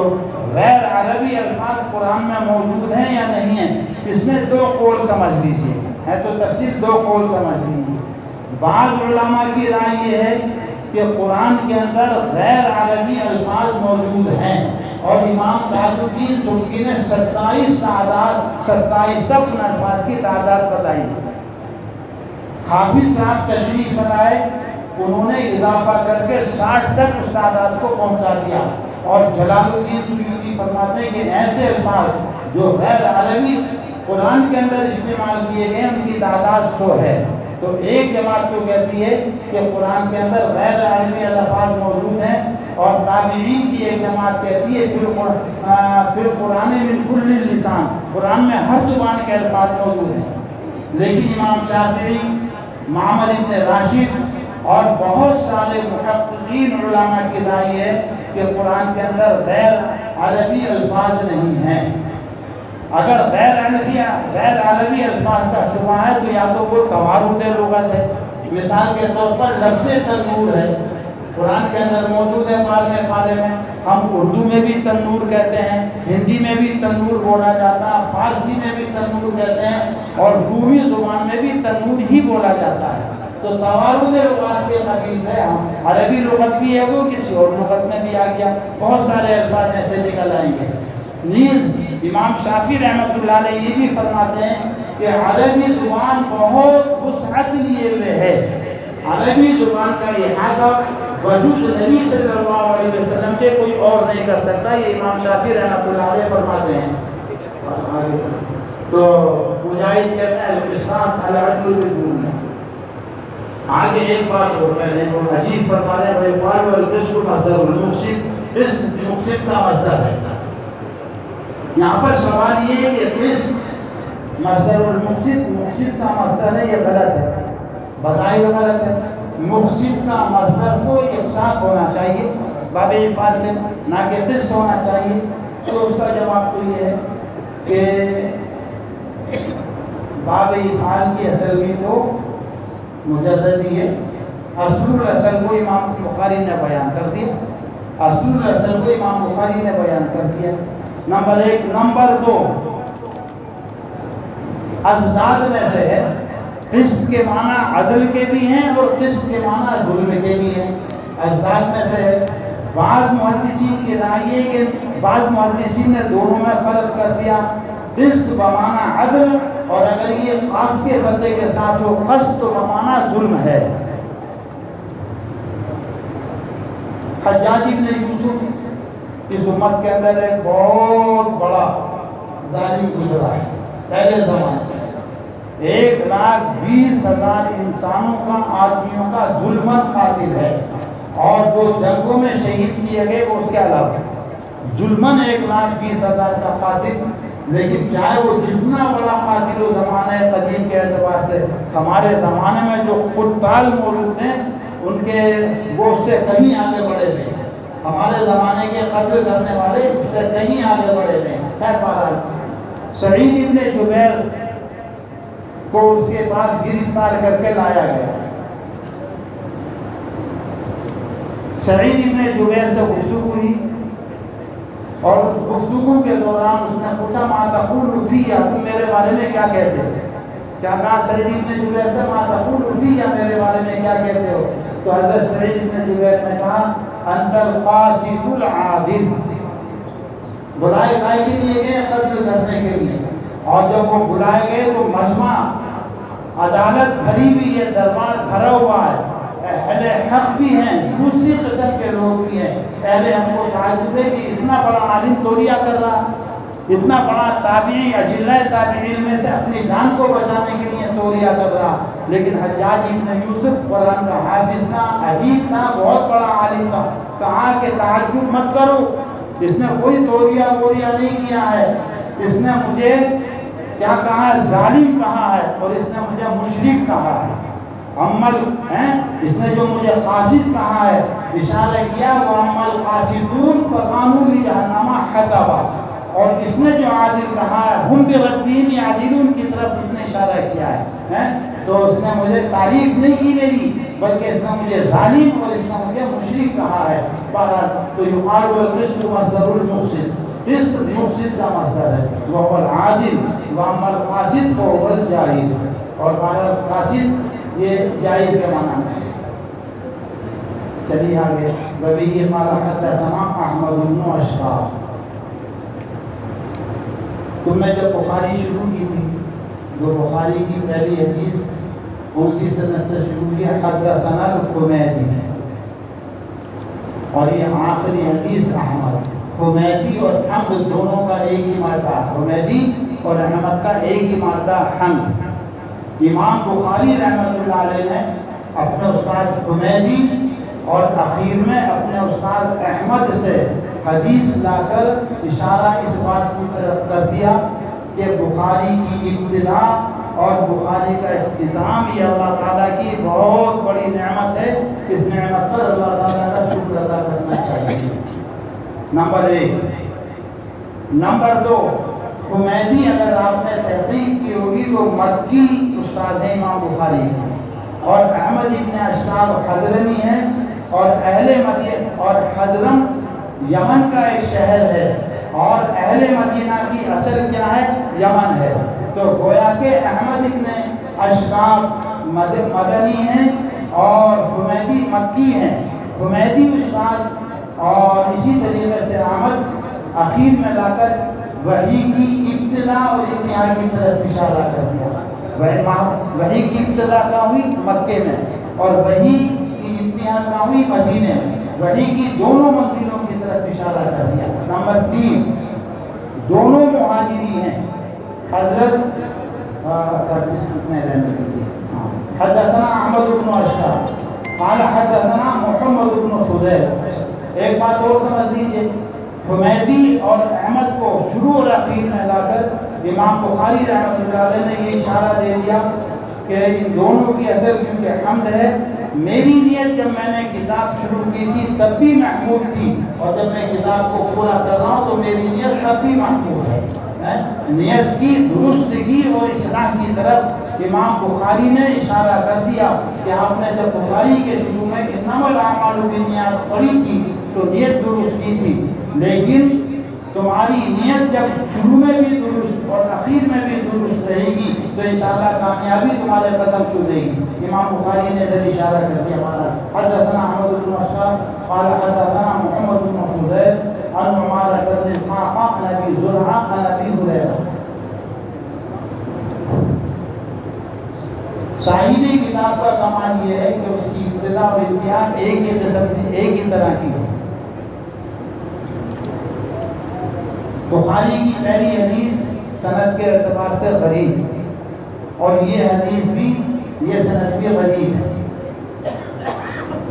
غیر عربی الفاظ قرآن میں موجود ہیں یا نہیں ہیں. اس میں 2 قول سمجھ لیجیے، ہے تو تفسیر 2 قول سمجھ لیجیے. بعض علماء کی رائے یہ ہے کہ قرآن کے اندر غیر عربی الفاظ موجود ہیں، اور امام تاج الدین سبکی نے 27 تک ان الفاظ کی تعداد بتائی ہے. حافظ صاحب تشریف لائے، انہوں نے اضافہ کر کے 60 تک اس تعداد کو پہنچا دیا. اور جلال الدین سیوطی فرماتے ہیں کہ ایسے الفاظ جو غیر عربی قرآن کے اندر استعمال کیے گئے ان کی تعداد 100 ہے. تو ایک جماعت تو کہتی ہے کہ قرآن کے اندر غیر عربی الفاظ موجود ہیں، اور تابعین کی ایک جماعت کہتی ہے پھر قرآن من کل لسان، قرآن میں ہر زبان کے الفاظ موجود ہیں. لیکن امام شافعی، معمر ابن راشد اور بہت سارے محققین علماء کی رائے ہے کہ قرآن کے اندر غیر عربی الفاظ نہیں ہیں. اگر غیر عربی الفاظ کا شبہ ہے تو یا تو وہ توارد لغت ہے. مثال کے طور پر لفظ تنور ہے، قرآن کے اندر موجود ہے پالنے پالے میں. ہم اردو میں بھی تنور کہتے ہیں، ہندی میں بھی تنور بولا جاتا ہے، فارسی میں بھی تنور کہتے ہیں، اور رومی زبان میں بھی تنور ہی بولا جاتا ہے. تو توارد لغات کے قبیل سے ہم عربی لغت بھی ہے، وہ کسی اور لغت میں بھی آ گیا. بہت سارے الفاظ ایسے نکل آئیں گے. نیز امام شافعی رحمۃ اللہ علیہ یہ بھی فرماتے ہیں کہ عربی زبان بہت وسعت لیے ہوئے ہے. عربی زبان کا احاطہ وجود نبی صلی اللہ علیہ وسلم سے کوئی اور نہیں کر سکتا. یہ امام شافعی رحمۃ اللہ علیہ فرماتے ہیں. تو مجاہد کہتے ہیں القسمۃ العدل بالدنیا. آگے ایک بات اور میں نے وہ عجیب فرما رہے ہیں بھائی قال القسم مصدر المفسد، قسم مفسد کا مصدر ہے. یہاں پر سوال یہ ہے کہ قسم مصدر المفسد، مفسد کا مصدر ہے، یہ غلط ہے، بظاہر غلط ہے. مفسد کا مصدر کو ایک ساتھ ہونا چاہیے باب افعال سے، نہ کہ قسط ہونا چاہیے. تو اس کا جواب تو یہ ہے کہ باب افعال کی اصل بھی تو مجرد ہی ہے. اصل الاصل کو امام بخاری نے بیان کر دیا، اصل الاصل کو امام بخاری نے بیان کر دیا. نمبر ایک. نمبر دو، ازداد میں سے ہے. قسط کے معنی عدل کے بھی ہیں اور قسط کے معنی ظلم کے بھی ہیں. ازداد میں سے ہے. بعض محدثین کی رائے ہے کہ بعض محدثین نے دونوں میں فرق کر دیا. قسط بمعنی عدل، اور اگر یہ قاف کے فتح کے ساتھ ہو قسط تو بمعنی ظلم ہے. حجاج ابن یوسف اس امت کے اندر ایک بہت بڑا ظالم گزرا ہے پہلے زمانے میں. 1,20,000 انسانوں کا، آدمیوں کا ظلمن قاتل ہے. اور جو جنگوں میں شہید کیے گئے وہ اس کے علاوہ ظلمن 1,20,000 کا قاتل. لیکن چاہے وہ جتنا بڑا قاتل و زمانہ قدیم کے اعتبار سے، ہمارے زمانے میں جو قتال موجود ہیں ان کے وہ اس سے کہیں آگے بڑھے ہوئے ہیں. ہمارے زمانے کے قتل کرنے والے اس سے کہیں آگے بڑھے ہوئے ہیں. خیر بہرحال سعید ابن جبیر کو اس کے پاس گرفتار کر کے لایا گیا. سعید ابن جبیر سے گفتگو ہوئی اور اس گفتگو کے دوران اس نے پوچھا ما تقول فیہ، تم میرے بارے میں کیا کہتے ہو؟ کیا کہا سعید ابن جبیر سے ما تقول فیہ، میرے بارے میں کیا کہتے ہو؟ تو حضرت سعید ابن جبیر نے کہا انت القاسط العادل. بلائے گئے کے لیے گئے قتل کرنے کے لیے، اور جب وہ بلائے گئے تو مجمع عدالت بھری ہوئی ہے، دربار بھرا ہوا ہے، اہل حق بھی ہیں، دوسری قسم کے لوگ بھی ہیں. پہلے ہم کو تعجب ہے کہ اتنا بڑا عالم توریہ کر رہا، اتنا بڑا تابعی اجلہ تابعین میں سے اپنی جان کو بچانے کے لیے توریہ کر رہا. لیکن حجاج ابن یوسف قرآن کا حافظ تھا، ادیب تھا، بہت بڑا عالم تھا. کہا کہ تعجب مت کرو، اس نے کوئی توریہ نہیں کیا ہے. اس نے مجھے کیا کہا ہے؟ ظالم کہا ہے، اور اس نے مجھے مشرک کہا ہے. عمل ہیں، اس نے جو مجھے قاصد کہا ہے، اشارہ کیا وہ عمل قاصدون فکانوا لجہنم حطبا. اور اس نے جو عادل کہا ہے ہم بربہم یعدلون کی طرف اس نے اشارہ کیا ہے. تو اس نے مجھے تعریف نہیں کی میری، بلکہ اس نے مجھے ظالم اور اس نے مجھے مشرک کہا ہے. بہرحال تو یقال القسط مصدر المفسد، قسط مفسد کا مصدر ہے، وهو العادل، واما القاسط فهو الجائز. اور بہرحال قاسط یہ جائز کے معنی میں ہے. چلیے آگے. وبه قال حدثنا احمد بن اشعث. تم نے جب بخاری شروع کی تھی، جو بخاری کی پہلی حدیث کون سی سند سے شروع ہوئی؟ حدثنا الحمیدی. اور یہ آخری حدیث احمد. حمیدی اور حمد دونوں کا ایک ہی مادہ، حمیدی اور احمد کا ایک ہی مادہ حمد. امام بخاری رحمۃ اللہ علیہ نے اپنے استاد حمیدی اور اخیر میں اپنے استاد احمد سے حدیث لا کر اشارہ اس بات کی طرف کر دیا کہ بخاری کی ابتدا اور بخاری کا اختتام یہ اللہ تعالیٰ کی بہت بڑی نعمت ہے. اس نعمت پر اللہ تعالیٰ کا شکر ادا کرنا چاہیے. نمبر ایک. نمبر دو، حمیدی اگر آپ نے تحقیق کی ہوگی تو مکی استاد ہیں امام بخاری کے، اور احمد ابن اشعث حضرمی ہیں اور اہل مدینہ اور حضرم یمن کا ایک شہر ہے اور اہل مدینہ کی اصل کیا ہے؟ یمن ہے. تو گویا کہ احمد ابن اشراف مدنی ہیں اور حمیدی مکی ہیں. حمیدی استاد اور اسی طریقے سے احمد اخیر میں لا کر وحی کی ابتدا اور انتہا کی طرف اشارہ کر دیا. وحی کی ابتدا کا ہوئی مکے میں اور وحی کی انتہا کا ہوئی مدینے میں. وحی کی دونوں منزلوں کی طرف اشارہ کر دیا. نمبر 3 دونوں مہاجری ہیں. حضرت حدثنا احمد بن اشرف قال حدثنا محمد بن فضیل. ایک بات اور سمجھ لیجیے، حمیدی اور احمد کو شروع اور اخیر میں لا کر امام بخاری رحمۃ اللہ علیہ نے یہ اشارہ دے دیا کہ ان دونوں کی اصل کیونکہ حمد ہے. میری نیت جب میں نے کتاب شروع کی تھی تب بھی محمود تھی، اور جب میں کتاب کو پورا کر رہا ہوں تو میری نیت تب بھی محمود ہے. نیت کی درستگی اور اصلاح کی طرف امام بخاری نے اشارہ کر دیا کہ آپ نے جب بخاری کے شروع میں انما الاعمال بالنیات پڑھی تھی تو نیت درست کی تھی، لیکن تمہاری نیت جب شروع میں بھی درست اور اخیر میں بھی درست رہے گی تو انشاءاللہ کامیابی تمہارے قدم چھوئے گی. امام بخاری نے ادھر اشارہ کر دیا ہمارا. حدثنا احمد بن اشرف قال حدثنا محمد بن فضیل عن عمارة بن القعقاع عن ابي زرعة عن ابي هريرة. صاحب کتاب کا کمال یہ ہے کہ اس کی ابتدا اور انتہا ایک ہی قسم کی ایک ہی طرح کی ہو. بخاری کی پہلی حدیث سند کے اعتبار سے غریب اور یہ حدیث بھی یہ سند بھی غریب ہے.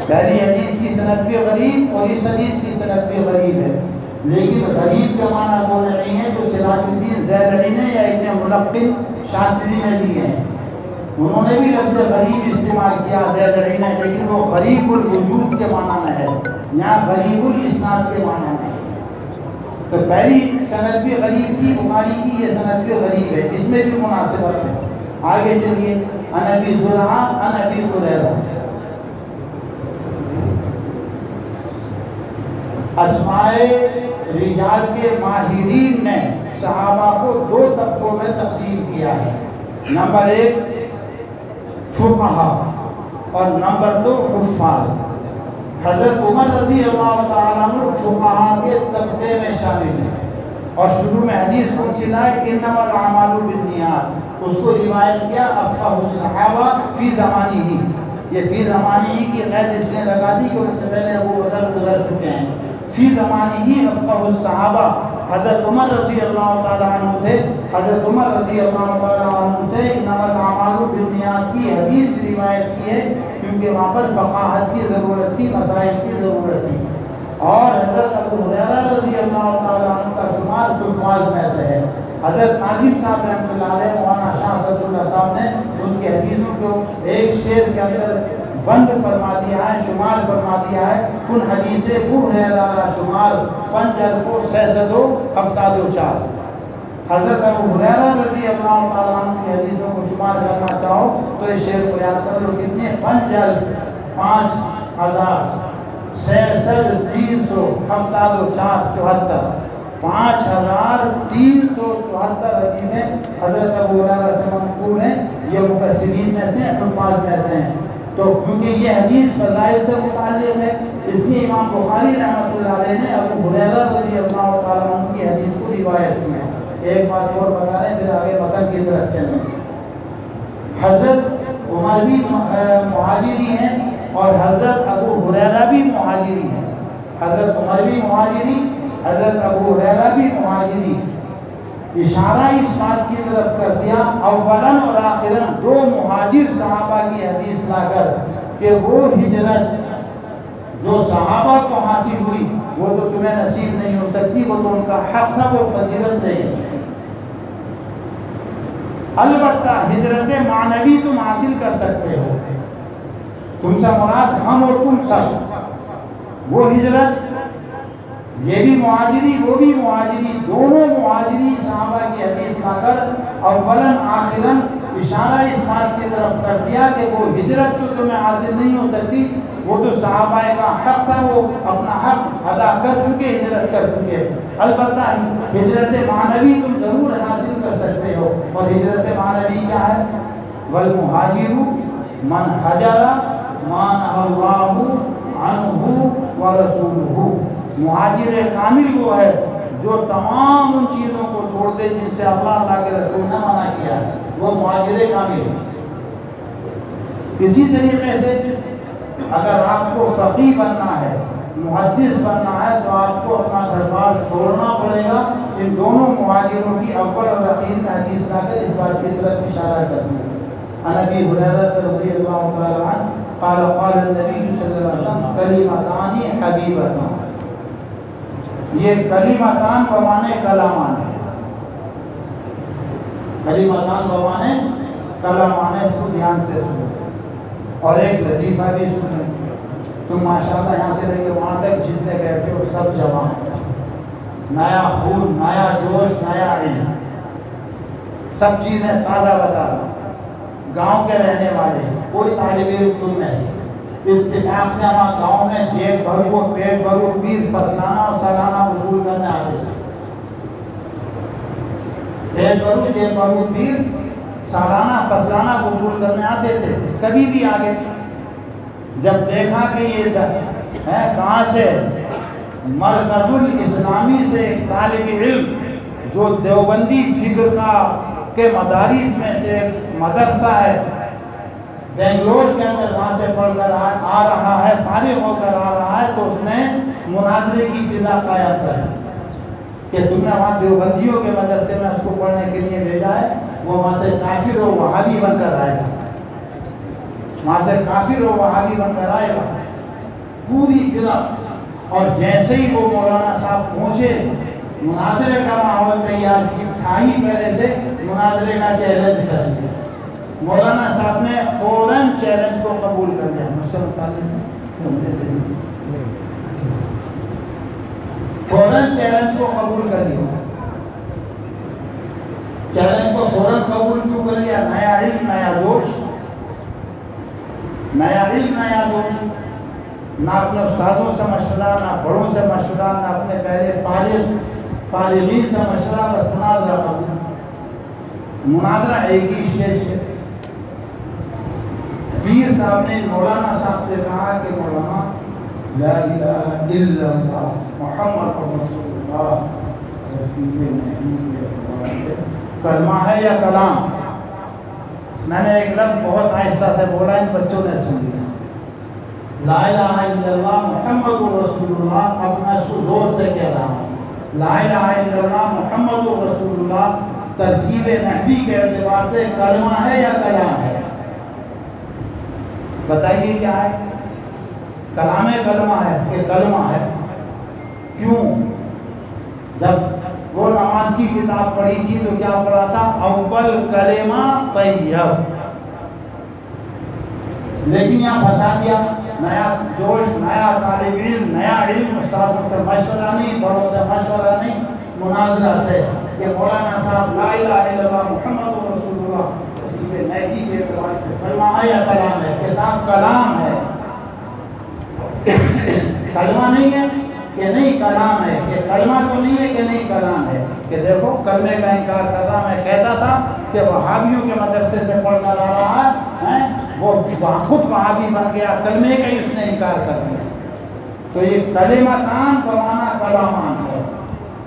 پہلی حدیث کی سند بھی غریب اور اس حدیث کی سند بھی غریب ہے، لیکن غریب کا معنی بول رہے ہیں جو سراج الدین زیلعی نے یا ابن ملقن شاطبی نے لیے ہیں. انہوں نے بھی لفظ غریب استعمال کیا زیلعی نے، لیکن وہ غریب الوجود کے معنی میں ہے، یہاں غریب الاسناد کے معنی میں ہے. تو پہلی سند بھی غریب تھی بخاری کی، یہ سند بھی غریب ہے، اس میں بھی مناسبت ہے. آگے چلیے. عن ابی زرعہ عن ابی ہریرہ. اسماء رجال کے ماہرین نے صحابہ کو 2 طبقوں میں تقسیم کیا ہے. نمبر 1 فقہا اور نمبر 2 حفاظ. حضرت عمر رضی اللہ تعالیٰ عنہ فقہا کے طبقے میں شامل ہیں اور شروع میں حدیث پہنچی لائے انما الاعمال بالنیات. اس کو روایت کیا افقہ الصحابہ فی زمانی ہی. یہ فی زمانی ہی کی قید اس نے لگا دی کہ ان سے پہلے ابو بکر گزر چکے ہیں. فی زمانی ہی افقہ الصحابہ حضرت عمر رضی اللہ تعالیٰ عنہ تھے. حضرت عمر رضی اللہ تعالیٰ عنہ تھے انما الاعمال بالنیات کی حدیث روایت کی ہے کیونکہ وہاں پر فقاہت کی ضرورت تھی، مسائل کی ضرورت تھی. اور حضرت ابو ہریرہ رضی اللہ تعالیٰ عنہ کا شمار حفاظ میں ہے. حضرت ناظم صاحب رحمۃ اللہ علیہ مولانا شاہ حضرت اللہ صاحب نے ان کی حدیثوں کو ایک شعر کے اندر بند فرما دیا ہے، شمار فرما دیا ہے. ان حدیث ابو ہریرہ شمار 5,674. حضرت ابو ہریرہ رضی اللہ تعالیٰ عنہ کی حدیثوں کو شمار کرنا چاہو تو اس شعر کو یاد کر لو. کتنے 5,674 5,374 حدیثیں حضرت ابو ہریرہ سے منقول ہیں. یہ مفسرین میں سے حفاظ میں سے ہیں. تو کیونکہ یہ حدیث فضائل سے متعلق ہے اس لیے امام بخاری رحمۃ اللہ علیہ نے ابو ہریرہ رضی اللہ تعالیٰ عنہ کی حدیث کو روایت کیا. ایک بات اور بتا رہے ہیں پھر آگے متن کی طرف چلیں گے. حضرت عمر بھی مہاجری ہیں اور حضرت ابو ہریرہ بھی مہاجری ہیں. حضرت عمر بھی مہاجری، حضرت ابو ہریرہ بھی مہاجری. اشارہ اس بات کی طرف کر دیا اولاً اور آخراً 2 مہاجر صحابہ کی حدیث لا کر کہ وہ ہجرت جو صحابہ کو حاصل ہوئی وہ تو تمہیں نصیب نہیں ہو سکتی، وہ تو ان کا حق تھا، وہ فضیلت نہیں. البتہ ہجرت معنوی تم حاصل کر سکتے ہو. تم سے مراد ہم اور تم سب. وہ ہجرت یہ بھی مہاجری وہ بھی مہاجری، دونوں مہاجری صحابہ کی حدیث لا کر اولاً آخراً اشارہ اس بات کی طرف کر دیا کہ وہ ہجرت تو تمہیں حاصل نہیں ہو سکتی، وہ تو صحابہ کا حق تھا، وہ اپنا حق ادا کر چکے، ہجرت کر چکے، البتہ ہجرت معنوی تم ضرور حاصل کر سکتے ہو۔ اور ہجرت معنوی کیا ہے؟ والمہاجر من حجر ما نہى اللہ عنہ ورسولہ، مہاجر کامل وہ ہے جو تمام ان چیزوں کو چھوڑ دے جن سے اللہ کے رسول نے منع کیا ہے، وہ مہاجر کامل ہے۔ اسی طریقے سے اگر آپ کو فقیہ بننا ہے، محدث بننا ہے، تو آپ کو اپنا گھر بار چھوڑنا پڑے گا۔ ان دونوں مہاجروں کی اول اور اخیر میں حدیث لا کر اس بات کی طرف اشارہ کرتی ہے۔ عن ابی ہریرہ رضی اللہ تعالی عنہ قال قال النبی صلی اللہ علیہ وسلم کلمتان حبیبتان، یہ کلمتان بمانے کلامان ہے، کلمتان بمانے کلامان ہے، اس کو دھیان سے سنو۔ اور ایک لطیفہ بھی سنیں، تم ماشاءاللہ یہاں سے لے کے وہاں تک جتنے بیٹھے ہو سب جوان، نیا خون، نیا جوش، نیا علم، سب چیزیں تازہ بتازہ، گاؤں کے رہنے والے، کوئی طالب علم تم نہیں، اتفاق سے ہمارا گاؤں میں جیب بھرو پیٹ بھرو پیر فصلانہ اور سالانہ وصول کرنے آتے تھے، پیٹ بھرو جیب بھرو پیر سالانہ فصلانہ وصول کرنے آتے تھے۔ کبھی بھی آگے جب دیکھا کہ یہ ہے کہاں سے، مرکز الاسلامی سے ایک طالب علم جو دیوبندی فکر کا کے مدارس میں سے ایک مدرسہ ہے بنگلور کے اندر، وہاں سے پڑھ کر آ رہا ہے، فارغ ہو کر آ رہا ہے، تو اس نے مناظرے کی فضا قائم کر دی کہ تم نے وہاں دیوبندیوں کے مدرسے میں اس کو پڑھنے کے لیے بھیجا ہے، وہ وہاں سے کافر و وہابی بن کر آئے گا، وہاں سے کافر و وہابی بن کر آئے گا، پوری فضا۔ اور جیسے ہی وہ مولانا صاحب پہنچے، مناظرے کا ماحول تیار کی تھا ہی پہلے سے، مناظرے کا چیلنج کر دیا، مولانا صاحب نے فوراً چیلنج کو قبول کر لیا، مجھ سے متعلق ہے تو مجھے دے دیجیے، فوراً چیلنج کو قبول کر لیا۔ چیلنج کو فوراً قبول کیوں کر لیا؟ نیا علم نیا جوش، نیا علم نیا جوش، نہ اپنے استادوں سے مشورہ، نہ بڑوں سے مشورہ، نہ اپنے پہلے فارغین سے مشورہ، بس مناظرہ قبول۔ مناظرہ ایک ہی اسٹیج پہ پیر صاحب نے مولانا صاحب سے کہا کہ مولانا لا الہ الا اللہ محمد رسول اللہ کلمہ ہے یا کلام؟ میں نے ایک لفظ بہت آہستہ سے بولا، ان بچوں نے سن لیا، لا الہ الا اللہ محمد رسول اللہ۔ اب میں اس کو زور سے کہہ رہا ہوں، لا الہ الا اللہ محمد رسول اللہ ترکیب نحوی کے اعتبار سے کلمہ ہے یا کلام ہے؟ بتائیے کیا ہے؟ کلام کلمہ ہے کہ کلمہ ہے؟ کیوں؟ جب وہ نماز کی کتاب پڑھی تھی تو کیا پڑھا تھا؟ اول کلمہ طیب، لیکن یہاں پھنسا دیا، نیا جوش، نیا طالب علم، نیا علم، استادوں سے مشورہ نہیں، بڑوں سے مشورہ نہیں، مناظرہ ہے کہ مولانا صاحب لا الہ الا اللہ محمد رسول اللہ نحوی کے اعتبار سے کلمہ ہے یا کلام ہے؟ کہ صاحب کلام ہے، کلمہ نہیں ہے کہ نہیں کلام ہے، کہ کلمہ تو نہیں ہے کہ نہیں کلام ہے، کہ دیکھو کلمے کا انکار کر رہا۔ میں کہتا تھا کہ وہابیوں کے مدرسے سے پڑھ کر آ رہا ہے، وہ خود وہابی بن گیا، کلمے کا ہی اس نے انکار کر دیا۔ تو یہ کلمتان بمانا کلامان ہے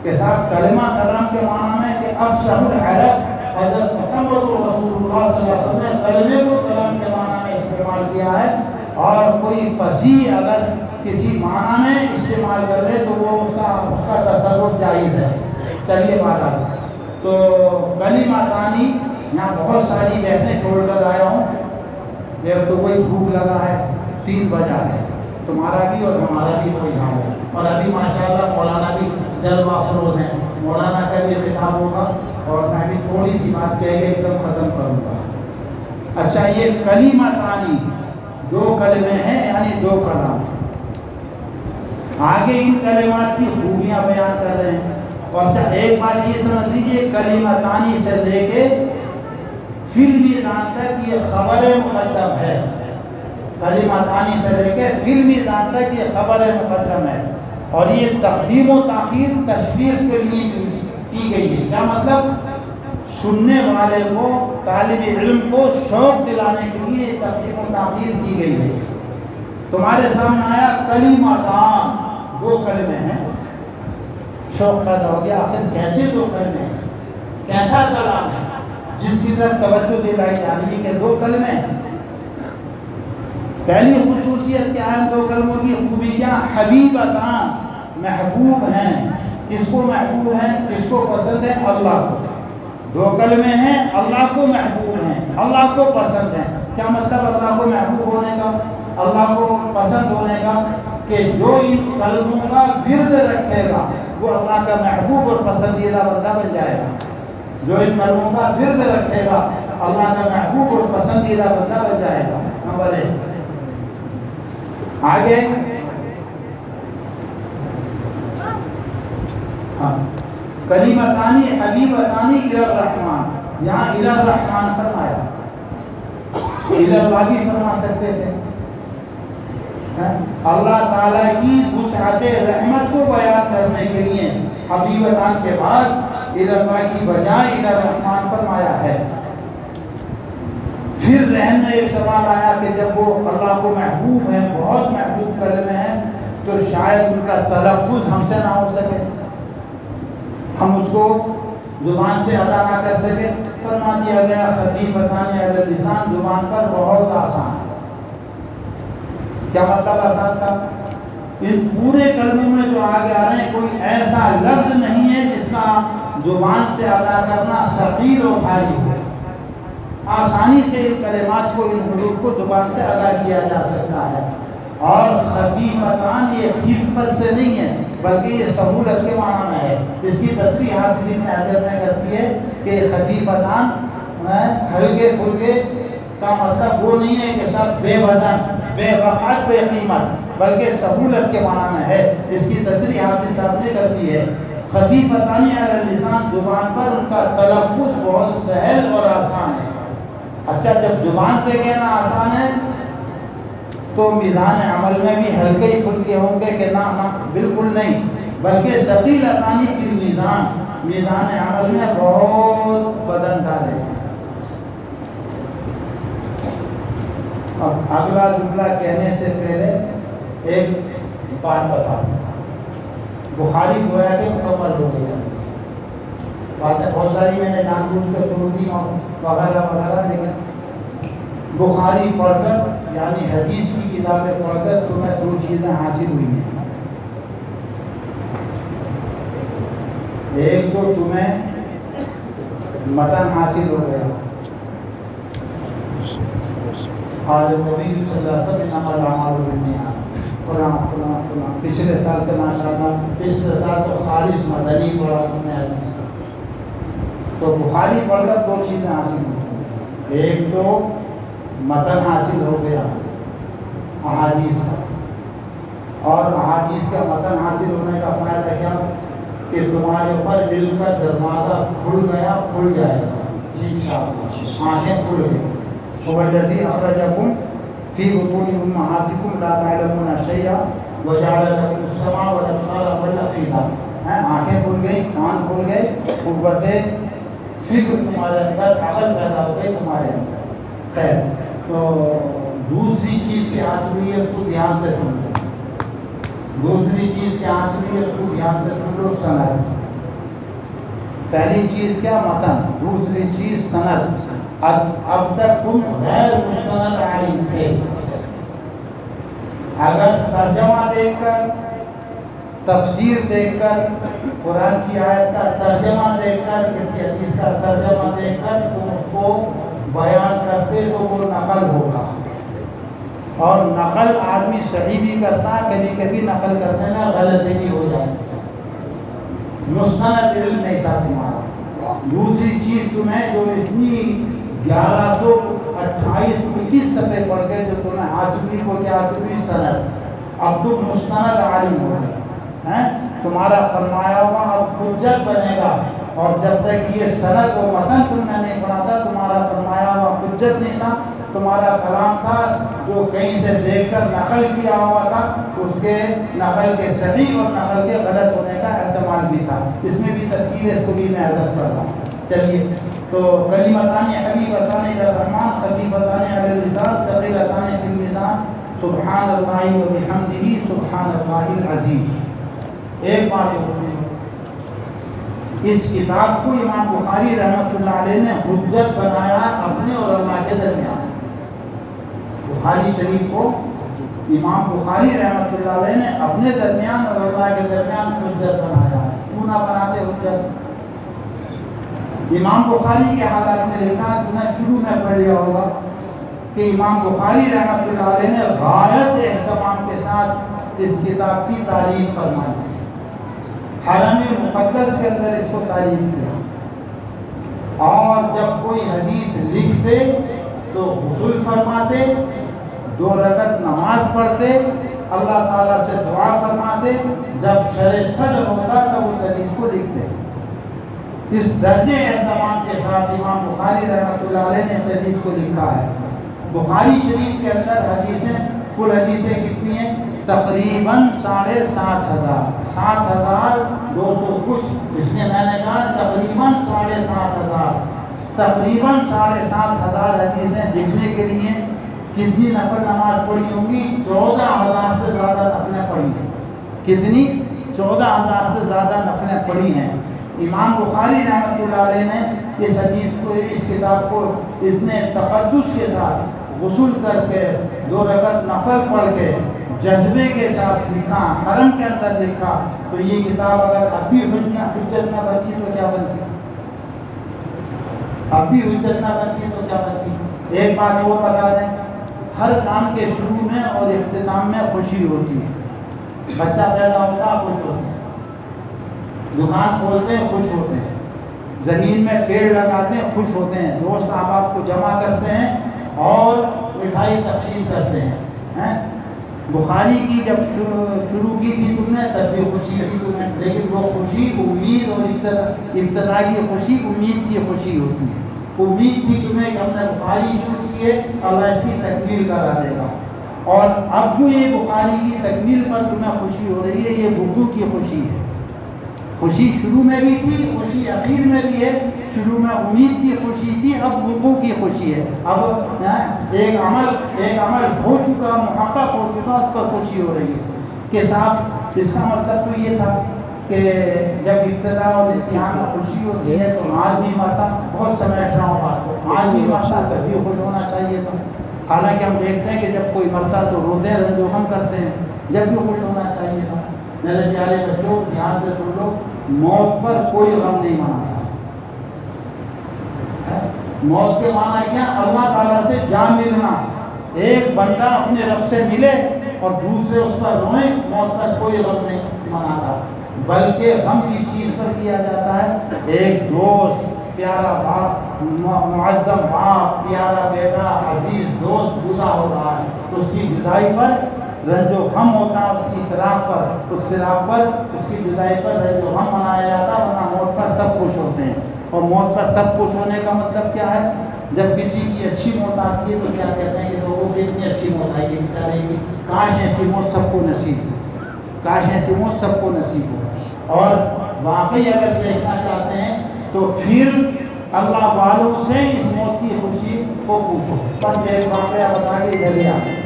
کہ صاحب کلمہ کلام کے معنی میں کہ افصح العرب حضرت محمد رسول اللہ صلی اللہ علیہ وسلم نے کلمے کو کلام کے معنی میں استعمال کیا ہے، اور کوئی فصیح اگر کسی معنی میں استعمال کر لے تو وہ اس کا تصرف جائز ہے۔ چلیے بات آتی، تو کلمتانی یہاں بہت ساری بحثیں چھوڑ کر آیا ہوں۔ یہ تو کوئی بھوک لگا ہے، 3 بجا ہے، تمہارا بھی اور ہمارا بھی کوئی حال ہے، اور ابھی ماشاءاللہ مولانا بھی جلوہ افروز ہیں، مولانا کا بھی خطاب ہوگا اور میں بھی تھوڑی سی بات کہہ کے ایک دم ختم کروں گا۔ اچھا، یہ کلمتانی 2 کلمے ہیں، یعنی 2 کلام ہیں۔ آگے ان کلمات کی خوبیاں بیان کر رہے ہیں، اور اچھا ایک بات یہ سمجھ لیجیے، کلمتانی سے لے کے فی المیزان تک یہ خبر مقدم ہے، کلمتانی سے لے کے فی المیزان تک یہ خبر مقدم ہے، اور یہ تقدیم و تاخیر تشبیہ کے لیے کی گئی ہے۔ کیا مطلب؟ سننے والے کو، طالب علم کو شوق دلانے کے لیے یہ تقدیم و تاخیر کی گئی ہے۔ تمہارے سامنے آیا کلمتان، دو کلمے ہیں، شوق پیدا ہو گیا آخر کیسے دو کلمے ہیں، کیسا کلام ہے جس کی طرف توجہ دلائی جا رہی ہے کہ دو کلمے ہیں۔ پہلی خصوصیت کیا ہے دو کلموں کی خوبی کیا؟ حبیبتان، محبوب ہیں۔ کس کو محبوب ہیں؟ کس کو پسند ہے؟ اللہ کو۔ دو کلمے ہیں، اللہ کو محبوب ہیں، اللہ کو پسند ہیں۔ کیا مطلب اللہ کو محبوب ہونے کا، اللہ کو پسند ہونے کا؟ کہ جو ان کلموں کا ورد رکھے گا وہ اللہ کا محبوب اور پسندیدہ بندہ بن جائے گا۔ جو ان کلموں کا ورد رکھے گا اللہ کا محبوب اور پسندیدہ بندہ بن جائے گا۔ نمبر 1۔ آگے کلمتانی حبیبتانی الی الرحمن، یہاں الی الرحمن فرمایا، الی اللہ بھی فرما سکتے تھے۔ اللہ تعالیٰ کی وسعت رحمت کو بیان کرنے کے لیے حبیبتان کے بعد الی اللہ کی بجائے الی الرحمن فرمایا ہے۔ پھر ذہن میں ایک سوال آیا کہ جب وہ اللہ کو محبوب ہیں، بہت محبوب کلمے ہیں، تو شاید ان کا تلفظ ہم سے نہ ہو سکے، ہم اس کو زبان سے ادا نہ کر سکے۔ فرما دیا گیا خفیفتان علی اللسان، زبان پر بہت آسان ہے۔ کیا مطلب آسان کا؟ ان پورے کلموں میں جو آگے آ رہے ہیں کوئی ایسا لفظ نہیں ہے جس کا زبان سے ادا کرنا ثقیل و بھاری ہو۔ آسانی سے ان کلمات کو، ان حروف کو زبان سے ادا کیا جا سکتا ہے۔ اور خفیفتان یہ خفت سے نہیں ہے بلکہ یہ سہولت کے معنی میں ہے۔ اس کی تصریح حافظ ابن حجر نے کرتی ہے کہ خفیفتان ہلکے پھلکے کا مطلب وہ نہیں ہے کہ سب بے وزن، بے وقت، بے قیمت، بلکہ سہولت کے معنی میں ہے۔ اس کی تصریح حافظ صاحب نے کرتی ہے خفیفتان علی اللسان، زبان پر ان کا تلفظ بہت سہل اور آسان ہے۔ اچھا، جب زبان سے کہنا آسان ہے تو میزان عمل میں بھی ہلکے ہی پھلکے ہوں گے کہ نہ بالکل نہیں، بلکہ ثقیلتان فی المیزان، میزان عمل میں بہت وزن دار ہیں۔ اب اگلا جملہ کہنے سے پہلے ایک بات بتاؤں۔ بخاری گویا کہ مکمل ہو گیا، باتیں بہت ساری میں نے جان بوجھ کر چھوڑ دی اور وغیرہ وغیرہ، لیکن بخاری پڑھ کر یعنی حدیث کی کتابیں پڑھ کر تمہیں دو چیزیں حاصل ہوئی ہیں۔ ایک تو تمہیں متن حاصل ہو گیا، اور نبی صلی اللہ علیہ وسلم الاعمال بالنیات، فلاں فلاں فلاں، پچھلے سال سے ماشاءاللہ پچھلے سال تو خالص مدنی پڑھا تم نے حدیث کا۔ تو بخاری پڑھ کر دو چیزیں حاصل ہوتی ہیں، ایک تو متن حاصل ہو گیا احادیث کا، اور احادیث کا متن حاصل ہونے کا فائدہ کیا کہ تمہارے اوپر علم کا دروازہ کھل گیا، کھل جائے گا انشاءاللہ، آنکھیں کھل گئی۔ وَالَّذِي أَخْرَجَكُمْ فِي بُطُونِ أُمَّهَاتِكُمْ لَا تَعْلَمُونَ شَيْئًا وَجَعَلَ لَكُمُ السَّمْعَ وَالْأَبْصَارَ وَالْأَفْئِدَةَ، آنکھیں کھل گئی، کان کھل گئے، قوت فکر تمہارے اندر، عقل پیدا ہو گئی تمہارے اندر۔ خیر، تو دوسری چیز کیا ہوئی ہے اس کو دھیان سے سن لو، دوسری چیز کیا ہوئی ہے اس کو دھیان سے سن لو، سند۔ پہلی چیز کیا؟ متن، دوسری چیز سند۔ اب تک تم غیر مستند عالم تھے، اگر ترجمہ دیکھ کر، تفسیر دیکھ کر، قرآن کی آیت کا ترجمہ دیکھ کر، کسی حدیث کا ترجمہ دیکھ کر تم اس کو بیان کرتے تو وہ نقل ہوگا، اور نقل آدمی صحیح بھی کرتا ہے، کبھی کبھی نقل کرنے میں غلطی بھی ہو جاتی ہے۔ مستند علم نہیں تھا تمہارا۔ دوسری چیز تمہیں جو اتنی 1128 صفحے پڑھ کے جو تمہیں حاصل کو کیا حاصل سند، اب تم مستند عالم ہو گئے ہیں، تمہارا فرمایا ہوا اب حجت بنے گا، اور جب تک یہ سند و متن تم نے نہیں پڑھا تھا تمہارا فرمایا حجت نہیں تھا، تمہارا کلام تھا جو کہیں سے دیکھ کر نقل کیا ہوا تھا، اس کے نقل کے صحیح اور نقل کے غلط ہونے کا احتمال بھی تھا۔ اس میں بھی تفصیل ہے، اس کو بھی میں عرض کر رہا ہوں۔ چلیے، تو کلمتان حبیبتان الی الرحمن خفیفتان علی اللسان ثقیلتان فی المیزان سبحان اللہ و بحمدہ سبحان اللہ العظیم۔ ایک بات ہوتی ہے، اس کتاب کو امام بخاری رحمۃ اللہ علیہ نے حجت بنایا اپنے اور اللہ کے درمیان۔ بخاری شریف کو امام بخاری رحمۃ اللہ علیہ نے اپنے درمیان اور اللہ کے درمیان حجت بنایا ہے۔ کیوں نہ بناتے حجت؟ امام بخاری کے حالات میں لکھا، تو نے شروع میں پڑھ لیا ہوگا کہ امام بخاری رحمۃ اللہ علیہ نے غایت اہتمام کے ساتھ اس کتاب کی تعریف فرمائی ہے۔ حرم مقدس کے اندر اس کو تعریف کیا، اور جب کوئی حدیث لکھتے تو غسل فرماتے، 2 رکعت نماز پڑھتے، اللہ تعالیٰ سے دعا فرماتے، جب شرع صدر ہوتا تب اس حدیث کو لکھتے۔ اس درجے اہتمام کے ساتھ امام بخاری رحمۃ اللہ علیہ نے اس حدیث کو لکھا ہے۔ بخاری شریف کے اندر حدیثیں، کل حدیثیں کتنی ہیں؟ تقریباً 7,500، 7,200 کچھ، اس لیے میں نے کہا تقریباً 7,500، تقریباً 7,500 حدیثیں لکھنے کے لیے کتنی نفل نماز پڑھی ہوں گی؟ 14,000 سے زیادہ نفلیں پڑھی ہیں۔ کتنی؟ 14,000 سے زیادہ نفلیں پڑھی ہیں۔ امام بخاری رحمۃ اللہ علیہ نے اس حدیث کو، اس کتاب کو اتنے تقدس کے ساتھ غسل کر کے 2 رکعت نفل پڑھ کے جذبے کے ساتھ لکھا، حرم کے اندر لکھا، تو یہ کتاب اگر اب بھی حجت نہ بنتی تو کیا بنتی؟ اب بھی حجت نہ بنتی تو کیا بنتی؟ ایک بات اور بتا دیں، ہر کام کے شروع میں اور اختتام میں خوشی ہوتی ہے۔ بچہ پیدا ہوتا خوش ہوتے ہیں، دکان کھولتے ہیں خوش ہوتے ہیں، زمین میں پیڑ لگاتے ہیں خوش ہوتے ہیں، دوست احباب کو جمع کرتے ہیں اور مٹھائی تقسیم کرتے ہیں۔ بخاری کی جب شروع کی تھی تم نے تب بھی خوشی تھی تمہیں، لیکن وہ خوشی امید اور ابتدا کی خوشی امید کی خوشی ہوتی ہے۔ امید تھی تمہیں کہ ہم نے بخاری شروع کی ہے، اللہ اس کی تکمیل کرا دے گا، اور اب جو یہ بخاری کی تکمیل پر تمہیں خوشی ہو رہی ہے، یہ وقوع کی خوشی ہے۔ خوشی شروع میں بھی تھی، خوشی اخیر میں بھی ہے۔ شروع میں امید کی خوشی تھی، اب وقوع کی خوشی ہے۔ اب ایک عمل ہو چکا، محقق ہو چکا، اس پر خوشی ہو رہی ہے کہ صاحب اس کا مطلب تو یہ تھا کہ جب ابتدا اور امتحان میں خوشی ہوتی ہے تو آج نہیں مرتا، بہت سمیٹ رہا ہوں بات کو، آج نہیں مرتا تب بھی خوش ہونا چاہیے تھا۔ حالانکہ ہم دیکھتے ہیں کہ جب کوئی مرتا تو روتے ہیں، رنج و غم کرتے ہیں، جب بھی خوش ہونا چاہیے تھا۔ میرے پیارے بچوں، یہاں سے سن لو، موت پر کوئی غم نہیں مناتا۔ موت کے معنی کیا؟ اللہ تعالیٰ سے جا ملنا۔ ایک بندہ اپنے رب سے ملے اور دوسرے اس پر روئیں، موت پر کوئی غم نہیں مناتا، بلکہ غم کس چیز پر کیا جاتا ہے؟ ایک دوست، پیارا باپ، معظم باپ، پیارا بیٹا، عزیز دوست جدا ہو رہا ہے تو اس کی جدائی پر رنج و غم ہوتا ہے، اس کی فراق پر، اس فراق پر، اس کی جدائی پر رنج و غم منایا جاتا ہے، ورنہ موت پر سب خوش ہوتے ہیں۔ اور موت پر سب خوش ہونے کا مطلب کیا ہے؟ جب کسی کی اچھی موت آتی ہے تو کیا کہتے ہیں کہ لوگوں سے اتنی اچھی موت آئی ہے بیچارے کی، کاش ایسی موت سب کو نصیب ہو، کاش ایسی موت سب کو نصیب ہو۔ اور واقعی اگر دیکھنا چاہتے ہیں تو پھر اللہ والوں سے اس موت کی خوشی کو پوچھو۔ بس ایک واقعہ بتا کے ادھر ہی آئے۔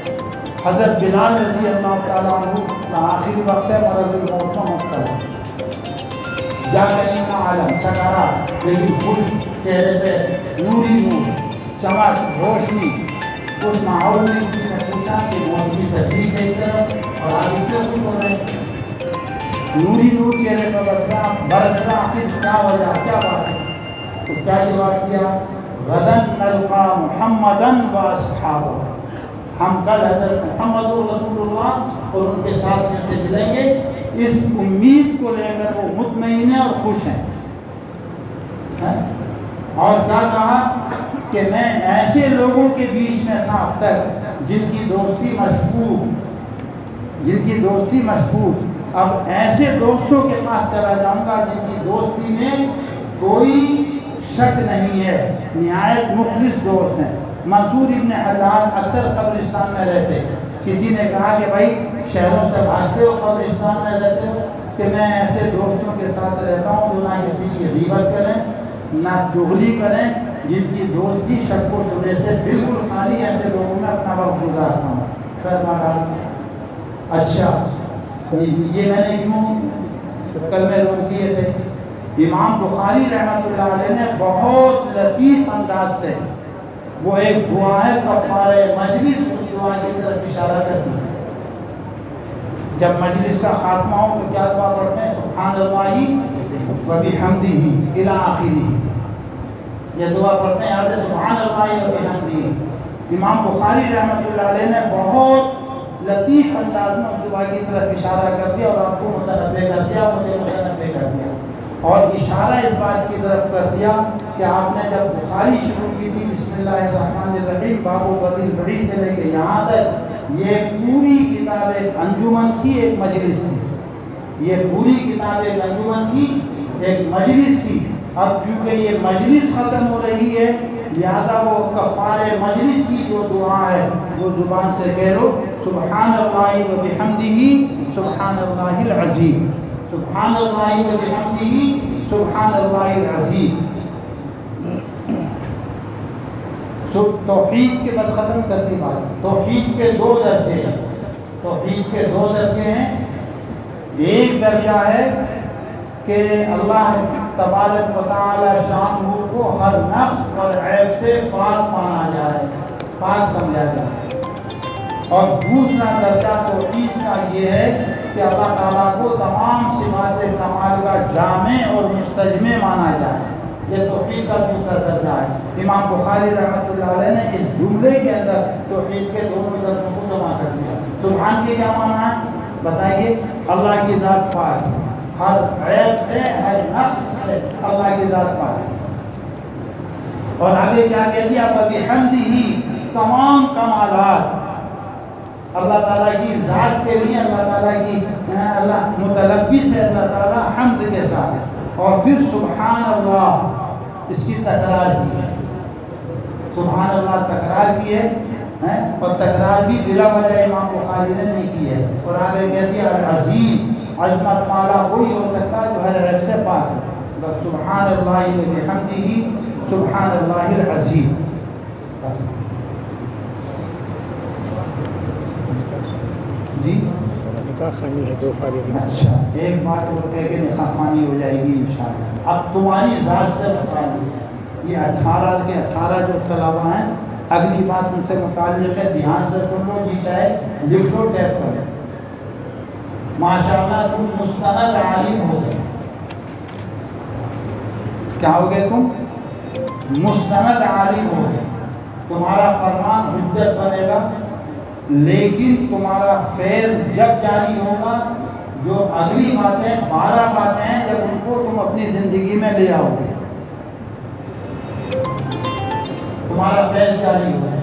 حضرت بلال رضی اللہ تعالیٰ عنہ کا آخری وقت ہے، مرض الموت میں مبتلا ہے، جا کریم عالم سکرات، لیکن خوش، چہرے پہ نوری نور، چمک، روشنی۔ اس ماحول میں کسی نے پوچھا کہ موت کی تکلیف ہے ایک طرف اور آپ اتنے خوش ہو رہے ہیں، نوری نور چہرے پہ برس رہا، آخر کیا وجہ، کیا بات ہے؟ تو کیا جواب دیا؟ غدن نلقا محمدن و اصحابہ، ہم کل حضرت محمد رسول اللہ اور ان کے ساتھ میں سے ملیں گے۔ اس امید کو لے کر وہ مطمئن ہیں اور خوش ہیں۔ اور کیا کہا کہ میں ایسے لوگوں کے بیچ میں تھا اب تک جن کی دوستی مشکوک، اب ایسے دوستوں کے پاس چلا جاؤں گا جن کی دوستی میں کوئی شک نہیں ہے، نہایت مخلص دوست ہیں۔ منصور ابن حلال اکثر قبرستان میں رہتے. کسی نے کہا کہ بھائی شہروں سے بھاگتے ہو قبرستان میں رہتے ہو, کہ میں ایسے دوستوں کے ساتھ رہتا ہوں جو نہ کسی کی غیبت کریں نہ چغلی کریں, جن کی دوستی شک و شبہ سے بالکل خالی, ایسے لوگوں میں اپنا وقت گزارتا ہوں. خیر بہرحال اچھا یہ میں نے کیوں کلمے روک دیے تھے. امام بخاری رحمۃ اللہ علیہ نے بہت لطیف انداز سے وہ ایک دعا ہے کفارہ مجلس, اس دعا کی طرف اشارہ کرتی ہے. جب مجلس کا خاتمہ ہو تو کیا دعا پڑھتے ہیں؟ سبحان اللہ و بحمدہ الی آخرہ. یہ دعا پڑھتے ہیں یاد ہے, سبحان اللہ و بحمدہ. امام بخاری رحمۃ اللہ علیہ نے بہت لطیف انداز میں اس دعا کی طرف اشارہ کر دیا اور آپ کو متنبہ کر دیا, مجھے متنبہ کر دیا, اور اشارہ اس بات کی طرف کر دیا کہ آپ نے جب بخاری شروع کی تھی بسم اللہ الرحمن الرحیم باب بدء الوحی سے لے کے یہاں تک, یہ پوری کتاب ایک انجمن تھی, ایک مجلس تھی. یہ پوری کتاب ایک انجمن تھی, ایک مجلس تھی. اب کیونکہ یہ مجلس ختم ہو رہی ہے, لہذا وہ کفارہ مجلس کی جو دعا ہے وہ زبان سے کہہ لو, سبحان اللہ و بحمدہ سبحان اللہ العظیم, سبحان اللہ و بحمدہ سبحان اللہ العظیم. توحید کے بس ختم کرتی بات. توحید کے دو درجے ہیں, توحید کے دو درجے ہیں. ایک درجہ ہے کہ اللہ تبارک و تعالی شانہ کو ہر نقص اور عیب سے پاک مانا جائے, پاک سمجھا جائے. اور دوسرا درجہ توحید کا یہ ہے کہ اللہ تعالیٰ کو تمام صفات کمال کا جامع اور مستجمع مانا جائے. یہ توحید کا دوسرا درجہ ہے. امام بخاری رحمۃ اللہ علیہ نے اس جملے کے اندر توحید کے دونوں درجوں کو جمع کر دیا. سبحان کے کیا معنی ہے بتائیے؟ اللہ کی ذات پاک ہے, ہر عیب سے ہر نقص سے اللہ کی ذات پاک ہے. اور آگے کیا کہہ دیا؟ بحمدہ تمام کمالات اللہ تعالیٰ کی ذات کے لیے, اللہ تعالیٰ کی اللہ متلبس ہے اللہ تعالیٰ حمد کے ساتھ. اور پھر سبحان اللہ اس کی تکرار کی ہے, سبحان اللہ تکرار کی ہے, اور تکرار بھی بلا وجہ امام بخاری نے نہیں کی ہے. اور آگے کہہ دیا العظیم, عظمت والا وہی ہو سکتا ہے جو ہر عیب سے پاک ہے. بس سبحان اللہ و بحمدہ سبحان اللہ العظیم. بس جی نکاح خوانی ہے دو فارغ. اچھا ایک بات اور کہہ کے نکاح خوانی ہو جائے گی انشاءاللہ. اب تمہاری ذات سے متعلق ہے یہ 18 کے 18 جو طلبہ ہیں, اگلی بات ان سے متعلق ہے, دھیان سے سن لو جی, چاہے لکھ لو ٹیپ کر لو. ماشاءاللہ تم مستند عالم ہو گئے. کیا ہو گئے تم؟ مستند عالم ہو گئے. تمہارا فرمان حجت بنے گا, لیکن تمہارا فیض جب جاری ہوگا, جو اگلی باتیں 12 باتیں ہیں جب ان کو تم اپنی زندگی میں لے آؤ گے تمہارا فیض جاری ہوگا.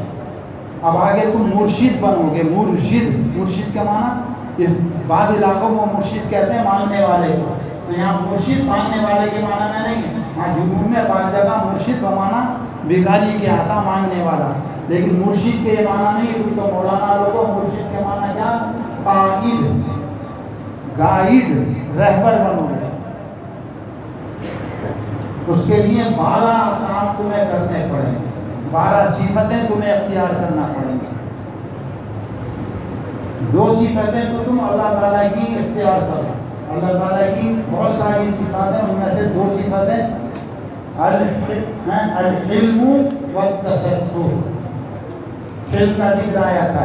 اب آگے تم مرشد بنو گے. مرشد کا معنی بعض علاقوں میں مرشد کہتے ہیں ماننے والے کو, تو یہاں مرشد ماننے والے کے معنی میں نہیں ہے. ہاں جمہور میں بعض جگہ مرشد بمانا بھکاری کے عطا مانگنے والا, لیکن مرشد کے معنی نہیں. تم تو مولانا لوگوں, مرشد کے معنی کیا؟ قائد, گائیڈ, رہبر بنو گے. اس کے لیے 12 کام تمہیں کرنے پڑیں گے, 12 صفتیں تمہیں اختیار کرنا پڑیں گی. 2 صفتیں تو تم اللہ تعالیٰ کی اختیار کرو. اللہ تعالیٰ کی بہت ساری صفات ہیں, ان میں سے 2 صفتیں العلم والتصدق. علم کا ذکر آیا تھا,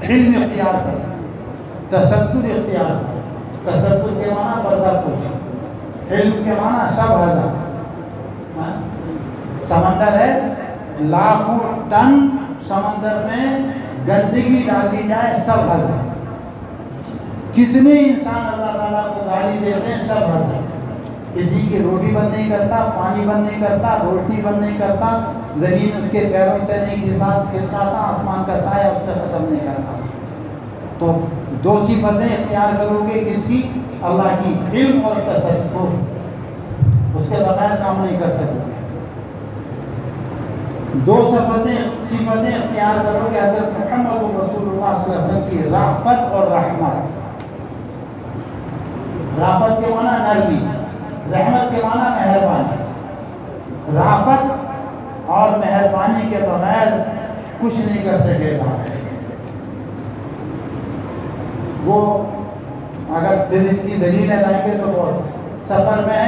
علم اختیار کرو, تصدق اختیار کرو. تصدق کے معنی پردہ پوشی, علم کے معنی سب ہزار. سمندر ہے, لاکھوں ٹن سمندر میں گندگی ڈال دی جائے, سب ہزار. کتنے انسان اللہ تعالیٰ کو گالی دیتے ہیں, سب ہزار. کسی کی روٹی بند نہیں کرتا, پانی بند نہیں کرتا, روشنی بند نہیں کرتا, زمین اس کے پیروں سے نہیں کھسکاتا, آسمان کا سایہ اس سے ختم نہیں کرتا. تو 2 صفتیں اختیار کرو گے کس کی؟ اللہ کی, علم اور تصدق. اس کے بغیر کام نہیں کر سکو گے. دو صفتیں اختیار کرو کہ حضرت محمد رسول اللہ صلی اللہ علیہ وسلم کی رافت اور رحمت. رافت کے معنی نرمی، رحمت کے معنی مہربانی. رافت اور مہربانی کے بغیر کچھ نہیں کر سکے گا. وہ اگر پھر ان کی دلیلیں لائیں گے تو بہت. سفر میں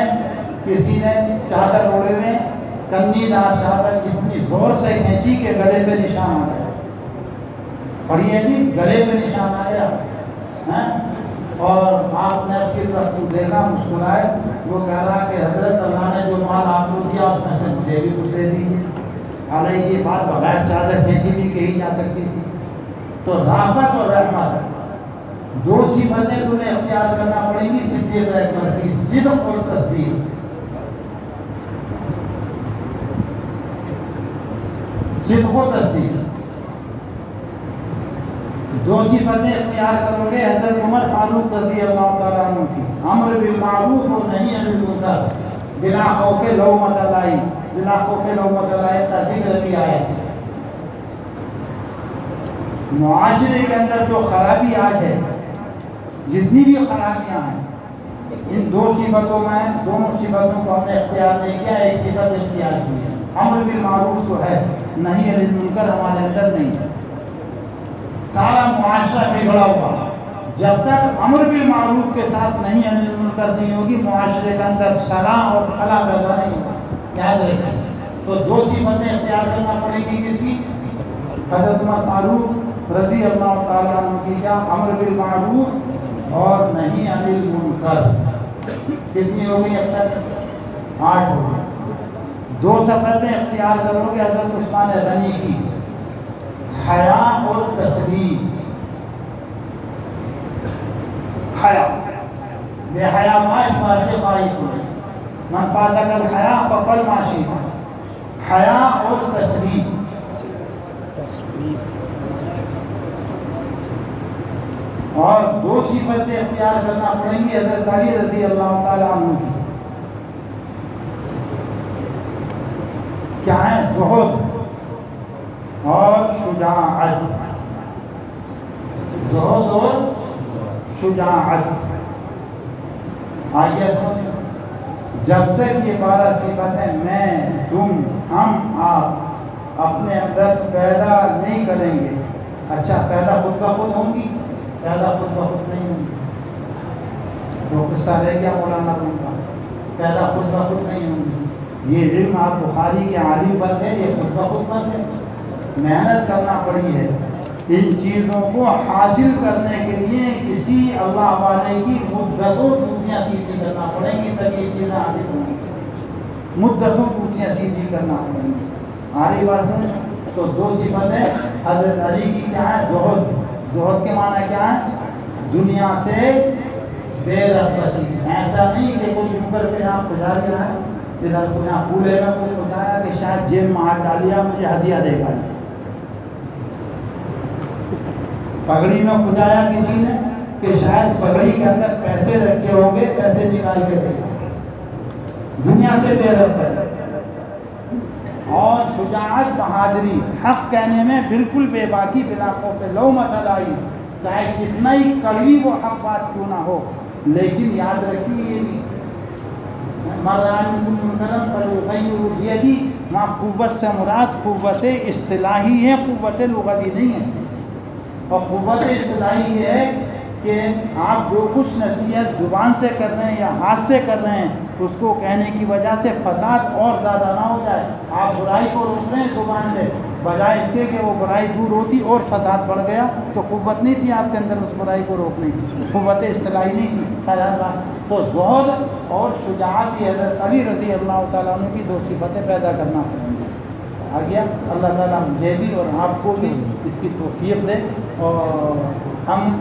کسی نے چادر اوڑے میں کنی دار چادر اتنی زور سے کھینچی کہ گلے پہ نشان آ گیا. پڑھیے جی، گلے پہ نشان آ گیا. اور آپ نے اس کی طرف دیکھا، مسکرائے. وہ کہہ رہا کہ حضرت اللہ نے جو مال آپ کو دیا اس میں سے مجھے بھی کچھ دے دیجیے. حالانکہ یہ بات بغیر چادر کھینچی بھی کہی جا سکتی تھی. تو رافت اور رحمت دو صفتیں تمہیں اختیار کرنا پڑیں گی صدیق اکبر کی، صدق اور تصدیق. صدق و تصدیق دو صفتیں اختیار کرو گے حضرت عمر فاروق رضی اللہ تعالیٰ عنہ کی. امر بالمعروف اور نہی عن المنکر بلا خوف لومۃ لائم. بلا خوف لومۃ لائم کا ذکر بھی آیا ہے. معاشرے کے اندر جو خرابی آج ہے، جتنی بھی خرابیاں ہیں، ان دو صفتوں میں دونوں صفتوں کو ہم نے اختیار نہیں کیا، ایک صفت اختیار کی ہے. امر بالمعروف تو ہے، نہی عن المنکر ہمارے اندر نہیں ہے. سارا معاشرہ بگڑا ہوا. جب تک امر بالمعروف کے ساتھ نہی عن المنکر نہیں ہوگی، معاشرے کے اندر صلاح اور خلا پیدا نہیں ہوگا. یاد رکھیں. تو دو صفتیں اختیار کرنا پڑے گی کس کی؟ حضرت عمر فاروق رضی اللہ تعالیٰ عنہ کی. کیا؟ امر بالمعروف اور نہی عن المنکر. کتنی ہو گئی اب تک؟ 8 ہو گئی. دو صفتیں اختیار کرو گے حضرت عثمان غنی کی، حیا اور تسلیم. حیا بے حیا معاش مارچے خواہی ہوئے. من فاتک الحیا فقل معاشی. حیا اور تسلیم. اور دو صفتیں اختیار کرنا پڑیں گی حضرت علی رضی اللہ تعالیٰ عنہ کی. کیا ہے؟ زہد اور شجاعت. زہد اور شجاعت. آئیے جب تک یہ 12 صفتیں میں، تم، ہم، آپ اپنے اندر پیدا نہیں کریں گے. اچھا، پیدا خود بخود ہوں گی؟ پیدا خود بخود نہیں ہوں گی. وہ قصہ رہ گیا مولانا روم کا. پیدا خود بخود نہیں ہوں گی. یہ علم آپ بخاری کے عالم بن گئے، یہ خود بخود بن گئے. محنت کرنا پڑی ہے. ان چیزوں کو حاصل کرنے کے لیے کسی اللہ والے کی مدتوں ٹوٹیاں سیدھی کرنا پڑیں گی، تب یہ چیزیں حاصل ہوں گی. مدتوں ٹوٹیاں سیدھی کرنا پڑیں گی. ہماری بات سمجھ. تو دو صفتیں حضرت علی کی کیا ہے؟ زہد. زہد کے معنی کیا ہے؟ دنیا سے بے رغبتی. ایسا نہیں کہ کوئی جنگر پہ یہاں پجاری ہے، ادھر کو یہاں پولے میں کوئی پجایا کہ شاید جیب میں ہاتھ ڈالیا مجھے ہدیہ دے گا. پگڑی میں پجایا کسی نے کہ شاید پگڑی کے اندر پیسے رکھے ہوں گے، پیسے نکال کے دے گا. دنیا سے بے رغبت. اور شجاعت، بہادری، حق کہنے میں بالکل بے باکی، بلا خوف لومۃ لائم. چاہے کتنا ہی کڑوی وہ حق بات کیوں نہ ہو، لیکن یاد رکھیے یہ ماں قوت سے مراد قوت اصطلاحی ہے، قوت لغوی نہیں ہے. اور قوت اصطلاحی یہ ہے کہ آپ جو کچھ نصیحت زبان سے کر رہے ہیں یا ہاتھ سے کر رہے ہیں، اس کو کہنے کی وجہ سے فساد اور زیادہ نہ ہو جائے. آپ برائی کو روک رہے ہیں زبان سے، بجائے اس کے کہ وہ برائی دور ہوتی اور فساد بڑھ گیا، تو قوت نہیں تھی آپ کے اندر اس برائی کو روکنے کی، قوت اصطلاحی نہیں تھی. تو زہد اور شجاعت یہ حضرت علی رضی اللہ تعالیٰ عنہ کی دو صفتیں پیدا کرنا پڑیں گی. آگیا اللہ تعالیٰ مجھے بھی اور آپ کو بھی اس کی توفیق دے. اور ہم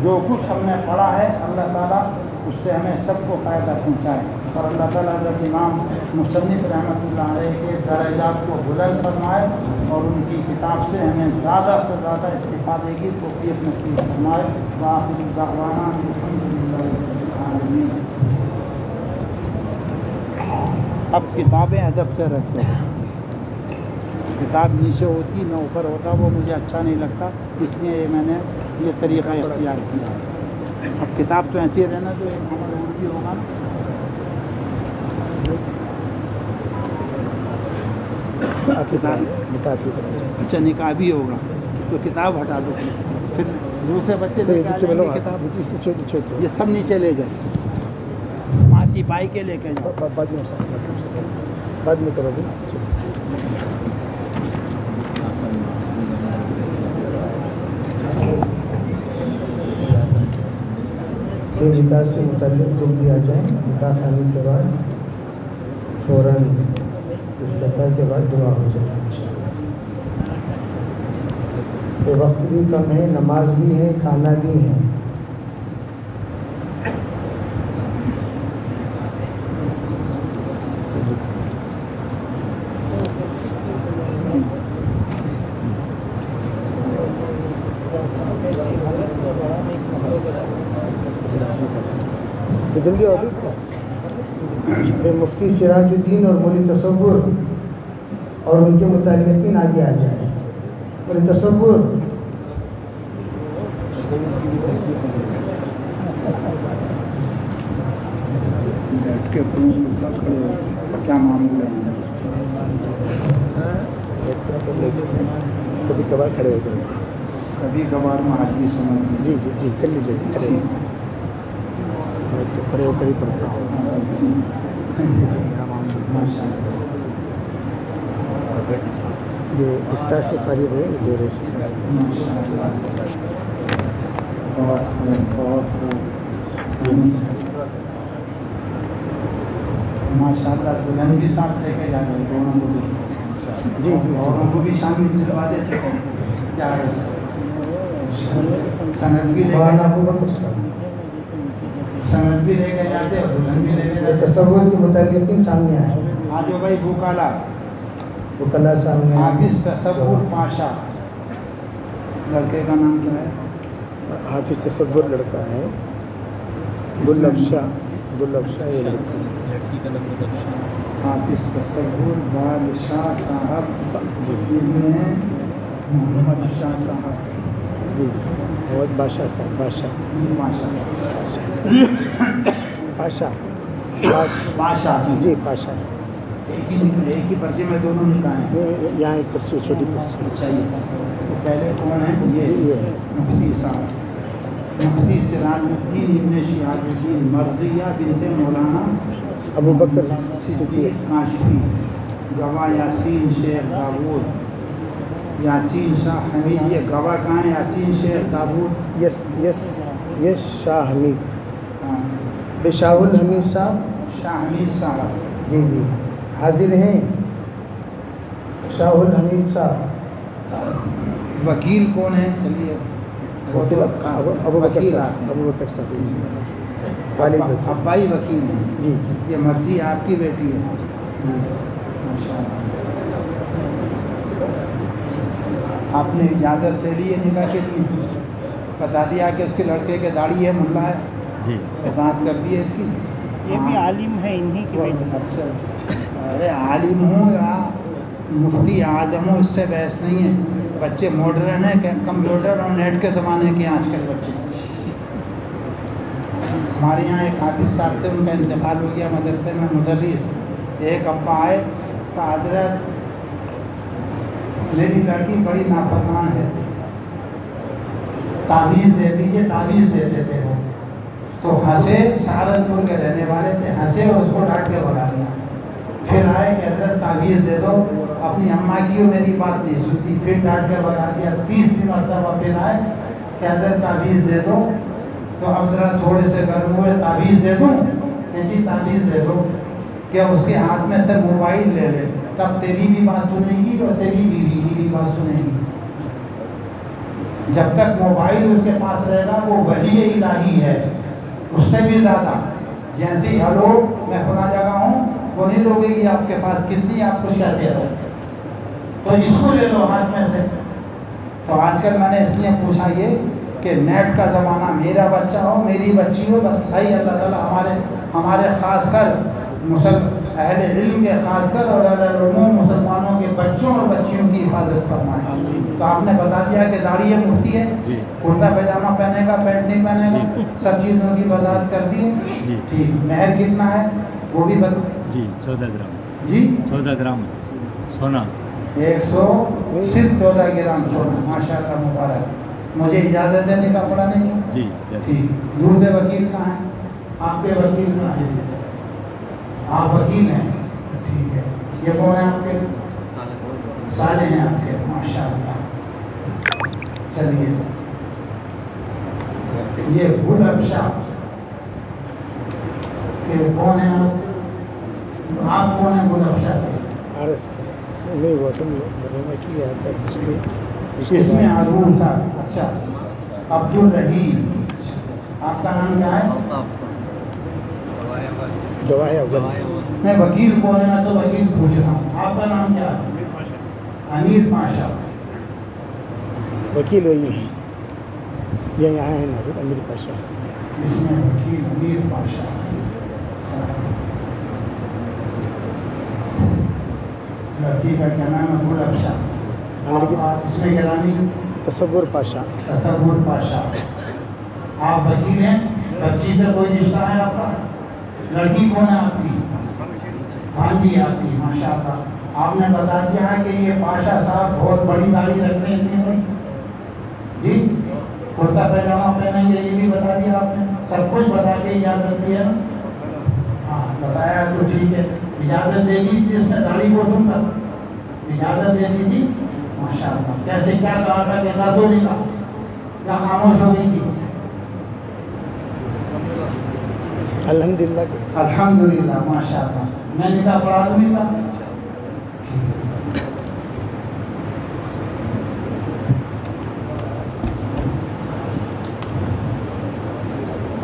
جو کچھ ہم نے پڑھا ہے اللہ تعالیٰ اس سے ہمیں سب کو فائدہ پہنچائے. اور اللہ تعالیٰ حضرت امام مصنف رحمۃ اللہ علیہ کے درجات کو بلند فرمائے اور ان کی کتاب سے ہمیں زیادہ سے زیادہ استفادے کی توفیق نصیب فرمائے. وآخر دعوانا الحمدللہ رب العالمین. اب کتابیں ادب سے رکھو. کتاب نیچے ہوتی نہ اوپر ہوتا وہ مجھے اچھا نہیں لگتا، اس لیے میں نے یہ طریقہ اختیار کیا ہے۔ اب کتاب تو ایسی رہنا تو ایک عمل اور بھی ہوگا نا۔ کتاب اچھا نکاح بھی ہوگا تو کتاب ہٹا دو، پھر دوسرے بچے لے کے آ جائیں گے کتاب، یہ سب نیچے لے جائیں، ماتی پائی کے لے کے جاؤ۔ بعد میں کرو گے۔ بے نکاح سے متعلق جلدی آ جائیں، نکاح خانی کے بعد فوراً افتتاح کے بعد دعا ہو جائے گی انشاءاللہ۔ یہ وقت بھی کم ہے، نماز بھی ہے، کھانا بھی ہے۔ جلدی ہو ابھی بے مفتی سراج الدین اور مولی تصور اور ان کے متعلقین آگے آ جائیں۔ مولی تصور بیٹھ کے کھڑے ہو کیا معمول ہے؟ کبھی کبھار کھڑے ہو جاتے ہیں، کبھی کبھار مہاجوی سمجھ لیجیے۔ جی جی جی کر لیجیے، کھڑے میں تو کھڑے ہو کر ہی پڑھتا ہوں۔ میرا معاملہ یہ افتاح سے فارغ ہوئے، یہ دورے سے فارغ ہوئے۔ ماشاء اللہ دلہن بھی ساتھ لے کے جا رہے دونوں کو، جی جی اوروں کو بھی شامل دلوا دیتے ہیں جا رہے سند بھی لے کے سند بھی لے کے جاتے اور دلہن بھی لے کے جاتے۔ تصور کے متعلقین سامنے آئے، آ جو بھائی بوکالا وکلا سامنے آئے۔ حافظ تصور پاشا، لڑکے کا نام کیا ہے؟ حافظ تصور لڑکا ہے، گلفشا یہ لڑکی ہے۔ حافظ تصور بادشاہ صاحب جی ابن محمد شاہ صاحب، جی جی محمد بادشاہ صاحب، بادشاہ پاشا پاشا جی جی پاشا ہے۔ ایک ہی پرچے میں دونوں نکاح ہیں۔ یہاں ایک پرچی، چھوٹی پرچی چاہیے تو پہلے کون ہے؟ یہ ہے مفتی صاحب، مفتی سراج الدین ابن شہاب الدین مرضیہ بنت مولانا ابو بکر صدیق کاشفی، گواہ یاسین شیخ داود، یاسین شاہ حمید۔ یہ گواہ کہاں ہے؟ یاسین شیخ داود، یس شاہ حمید، ہاں بے شاہ الحمید صاحب، شاہ حمید صاحب جی جی حاضر ہیں شاہ الحمید صاحب۔ وکیل کون ہے؟ چلیے وکیل ابو بکر وکیل صاحب، ابو بکر صاحب والد وکیل، ابائی وکیل ہیں۔ جی جی یہ مرضی آپ کی بیٹی ہے؟ ماشاء اللہ۔ آپ نے اجازت لے لی ہے نکاح کے لیے؟ بتا دیا کہ اس کے لڑکے کے داڑھی ہے، ملا ہے؟ جی اطاعت کر دی ہے اس کی؟ یہ بھی عالم ہے انہی کی بیٹی۔ اچھا، ارے عالم ہوں یا مفتی اعظم ہوں اس سے بحث نہیں ہے، بچے ماڈرن ہیں، کمپیوٹر اور نیٹ کے زمانے کے آج کل بچے۔ ہمارے یہاں ایک حافظ صاحب تھے، ان کا انتقال ہو گیا مدرسے میں مدرس۔ ایک ابا آئے تو حضرت میری لڑکی بڑی نافرمان ہے، تعویذ دے دیجیے، تعویذ دیتے تھے وہ تو ہنسے، سہارنپور کے رہنے والے تھے، ہنسے اور اس کو ڈانٹ کے بھگا دیا۔ پھر آئے کہ حضرت تعویذ دے دو، اپنی اماں کی میری بات نہیں سنتی، پھر ڈانٹ کے بھگا دیا۔ تیسری مرتبہ پھر آئے کہ حضرت تعویذ دے دو، تو اب ذرا تھوڑے سے گرم ہوئے، تعویذ دے دوں کہ جی تعویذ دے دو کہ اس کے ہاتھ میں سے موبائل لے لے، تب تیری بھی بات سنے گی اور تیری بیوی کی بھی بات سنے گی۔ جب تک موبائل اس کے پاس رہے گا وہ ولی الہی ہے، اس سے بھی زیادہ۔ جیسے ہی ہلو میں فلاں جگہ ہوں، وہ نہیں روکے گی آپ کے پاس کتنی، آپ کچھ کہتے رہو، تو اس کو لے لو ہاتھ میں سے۔ تو آج کل میں نے اس لیے پوچھا یہ کہ نیٹ کا زمانہ، میرا بچہ ہو میری بچی ہو، بس بھائی اللہ تعالیٰ ہمارے خاص کر اہل علم کے خاص کر اور العموم مسلمانوں کے بچوں اور بچیوں کی حفاظت فرمائے۔ تو آپ نے بتا دیا کہ داڑھی ہے مفتی ہے، کرتا پاجامہ پہنے گا، پینٹ نہیں پہنے گا، سب چیزوں کی وضاحت کر دی ہے۔ ٹھیک، مہر کتنا ہے وہ بھی بتا؟ جی 14 گرام۔ جی 14 گرام سونا۔ 14 گرام سونا، ماشاء اللہ مبارک۔ مجھے اجازت ہے نکاح پڑھانے کی؟ جی ٹھیک، دور سے وکیل کہاں ہیں؟ آپ کے وکیل کہاں ہیں؟ آپ وکیل ہیں؟ ٹھیک ہے، یہ کون ہے آپ کے؟ صالح ہیں آپ کے، ماشاء اللہ۔ چلیے، یہ گل افشا کہ کون ہے آپ کون ہیں گل افشا کے؟ عرض کے نہیں وہ تم مرنا کی ہے پر اس میں عروس ہے۔ اچھا، عبد الرحیم، آپ کا نام کیا ہے؟ گواہ اول میں وکیل کون ہے، میں تو وکیل پوچھ رہا ہوں، آپ کا نام کیا ہے؟ امیر پاشا۔ وکیل وہی ہیں، یہ یہاں ہے ناظر امیر پاشا۔ اس میں وکیل امیر پاشا، لڑکی کا کیا نام ہے؟ گل افشا۔ اس میں گرامی تصور پاشا۔ تصور پاشا۔ آپ وکیل ہیں، بچی سے کوئی رشتہ ہے آپ کا؟ لڑکی کون ہے آپ کی؟ ہاں جی آپ کی، ماشاء اللہ۔ آپ نے بتا دیا ہے کہ یہ پاشا صاحب بہت بڑی داڑھی رکھتے ہیں، اتنی بڑی؟ جی، کرتا پاجامہ پہنیں گے، یہ بھی بتا دیا آپ نے، سب کچھ بتا کے اجازت دی ہے نا؟ ہاں بتایا تو ٹھیک ہے۔ اجازت دے دی تھی اس نے داڑھی کو سن کر؟ اجازت دے دی تھی، ماشاء اللہ۔ کیسے کیا کہا تھا کہ کر دو نکاح، یا خاموش ہو گئی تھی؟ الحمدللہ کہ الحمدللہ، ماشاء اللہ۔ میں نکاح پڑھا دوں گا؟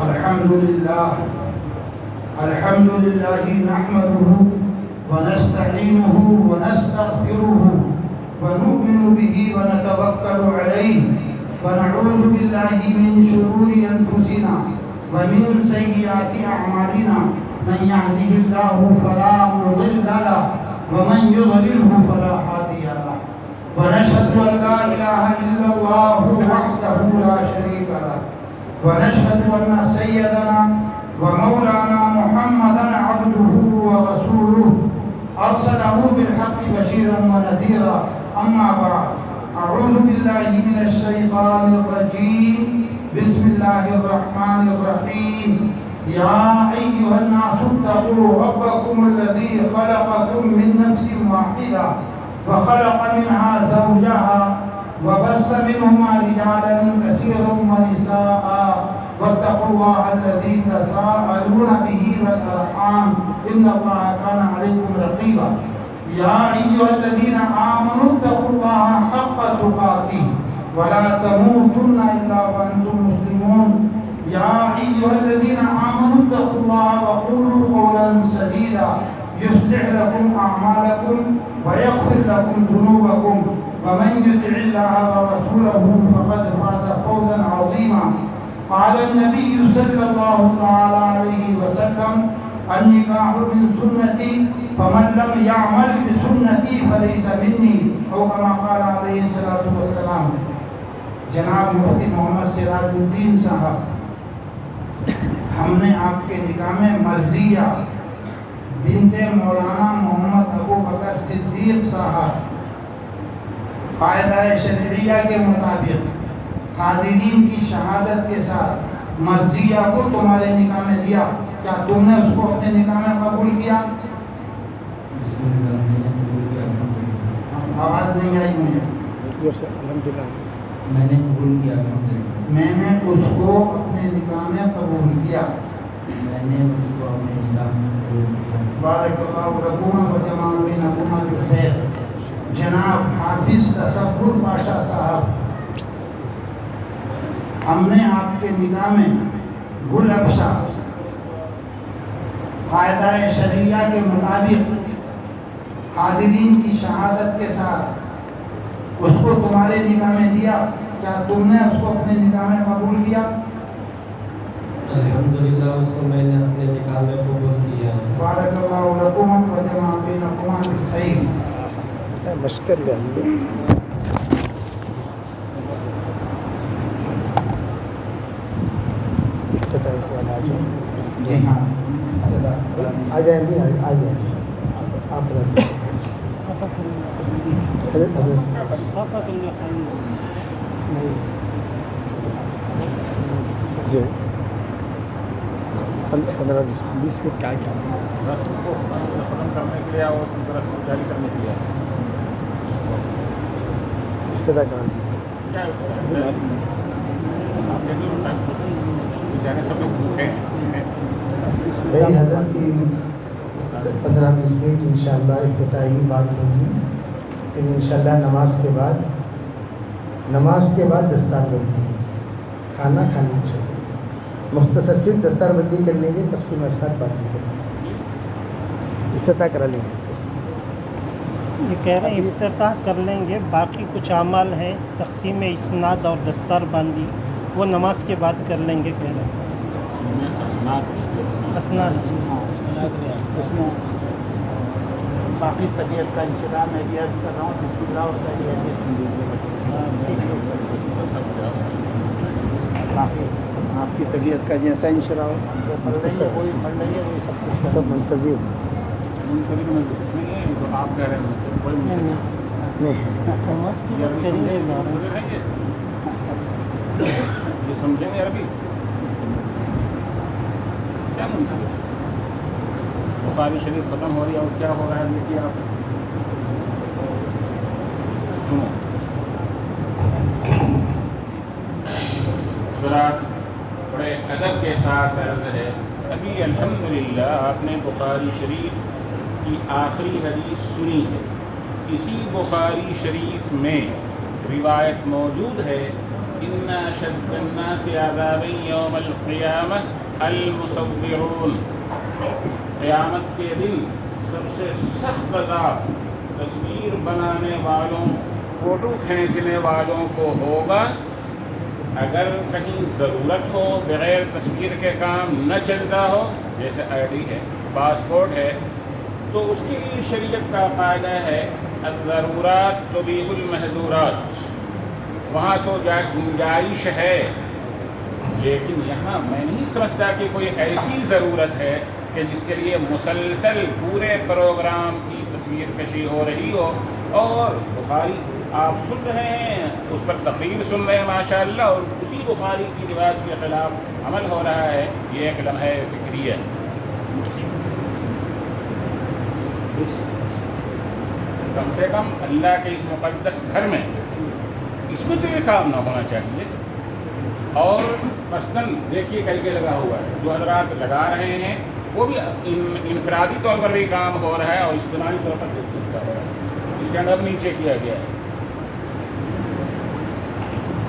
الحمدللہ الحمدللہ نحمده ونستعینه ونستغفره ونؤمن به ونتوکل علیہ ونعوذ باللہ من شرور انفسنا ومن سیئات اعمالنا من يهده الله فلا مضل له ومن يضلله فلا هادي له ونشهد ان لا اله الا الله وحده لا شريك له ونشهد ان سيدنا ومولانا محمدا عبده ورسوله ارسله بالحق بشيرا ونذيرا اما بعد اعوذ بالله من الشيطان الرجيم بسم الله الرحمن الرحيم يا أيها الناس اتقوا ربكم الذي خلقكم من نفس واحدة وخلق منها زوجها وبث منهما رجالا كثيرا ونساء واتقوا الله الذي تساءلون به والأرحام إن الله كان عليكم رقيبا يا أيها الذين آمنوا اتقوا الله حق تقاته ولا تموتن إلا وأنتم مسلمون يا أيها الذين آمنوا اتقوا الله وقولوا قولا سديدا يصلح لكم أعمالكم ويغفر لكم ذنوبكم ومن يطع الله ورسوله فقد فاز فوزا عظيما قال النبي صلى الله تعالى عليه وسلم النكاح من سنتي فمن لم يعمل بسنتي فليس مني أو كما قال عليه الصلاة والسلام۔ جناب مفتی محمد سراج الدین صاحب، ہم نے آپ کے نکاح میں مرضیہ بنت مولانا محمد ابو بکر صدیق صاحب قاعدہ شرعیہ کے مطابق حاضرین کی شہادت کے ساتھ مرضیہ کو تمہارے نکاح میں دیا، کیا تم نے اس کو اپنے نکاح میں قبول کیا؟ آواز نہیں آئی مجھے۔ الحمدللہ میں نے قبول کیا، میں نے اس کو اپنے نکاح میں قبول کیا۔ میں نے اس کو اپنے نکاح میں قبول کیا۔ بارک اللہ لکما و جمع بینکما بالخیر۔ جناب حافظ تصور پاشا صاحب، ہم نے آپ کے نکاح میں گل افشا قاعدہ شریعہ کے مطابق حاضرین کی شہادت کے ساتھ اس کو تمہارے نکاح میں دیا، کیا تم نے اس کو اپنے نکاح میں قبول کیا؟ الحمدللہ اس کو میں نے اپنے نکاح میں قبول کیا۔ بارک اللہ لکما و جمع بینکما بالخیر۔ مشکل لے افتتاح کو آ جائیں. جی ہاں آ جائیں بھی آ جائیں. آپ حضرت جی 15-20 منٹ کیا رسم کو ختم کرنے کے لیے اور رسم کو جاری کرنے کے لیے افتتاح کرانا کیا جانے سب لوگ بھوکے ہیں. بھائی حضرت کی 15-20 منٹ انشاءاللہ افتتاحی بات ہوگی. پھر انشاءاللہ نماز کے بعد دستار بندی ہوگی. کھانا کھانے سے مختصر صرف دستار بندی کر لیں گے, تقسیم اسناد بعد میں کر لیں گے. افتتاح کرا لیں گے. یہ کہہ رہے ہیں افتتاح کر لیں گے, باقی کچھ اعمال ہیں تقسیم اسناد اور دستار بندی وہ نماز کے بعد کر لیں گے کہہ رہے ہیں. اسناد جی باقی طبیعت کا انشراح میں بھی عرض کر رہا ہوں. بسم اللہ اور پہلی حدیث سن لیجیے. باقی آپ کی طبیعت کا جیسا انشراح ہو جو پڑھ رہی ہے وہی پڑھ رہی ہے, وہی سب کچھ سب منتظر تو آپ کہہ رہے ہیں کوئی نہیں نماز کی بات کریں گے. یہ سمجھیں گے عربی کیا منتظر. بخاری شریف ختم ہو رہی ہے اور کیا ہو رہا ہے دیکھیے آپ سنو. بڑے ادب کے ساتھ عرض ہے ابھی الحمدللہ آپ نے بخاری شریف کی آخری حدیث سنی ہے. اسی بخاری شریف میں روایت موجود ہے ان اشد الناس عذابا یوم القیامہ المصورون. قیامت کے دن سب سے سخت عذاب تصویر بنانے والوں, فوٹو کھینچنے والوں کو ہوگا. اگر کہیں ضرورت ہو بغیر تصویر کے کام نہ چلتا ہو, جیسے آئی ڈی ہے, پاسپورٹ ہے, تو اس کے لیے شریعت کا قاعدہ ہے الضرورات تبیح المحظورات. وہاں تو گنجائش ہے, لیکن یہاں میں نہیں سمجھتا کہ کوئی ایسی ضرورت ہے کہ جس کے لیے مسلسل پورے پروگرام کی تصویر کشی ہو رہی ہو. اور بخاری آپ سن رہے ہیں, اس پر تقریر سن رہے ہیں ماشاءاللہ, اور اسی بخاری کی روایت کے خلاف عمل ہو رہا ہے. یہ ایک لمحہ فکری ہے. کم سے کم اللہ کے اس مقدس گھر میں اس میں تو یہ کام نہ ہونا چاہیے. اور مثلاً دیکھیے کل کے لگا ہوا ہے, جو حضرات لگا رہے ہیں وہ بھی انفرادی طور پر بھی کام ہو رہا ہے اور اجتماعی طور پر بھی کیا ہو رہا ہے. اس کے اندر نیچے کیا گیا ہے.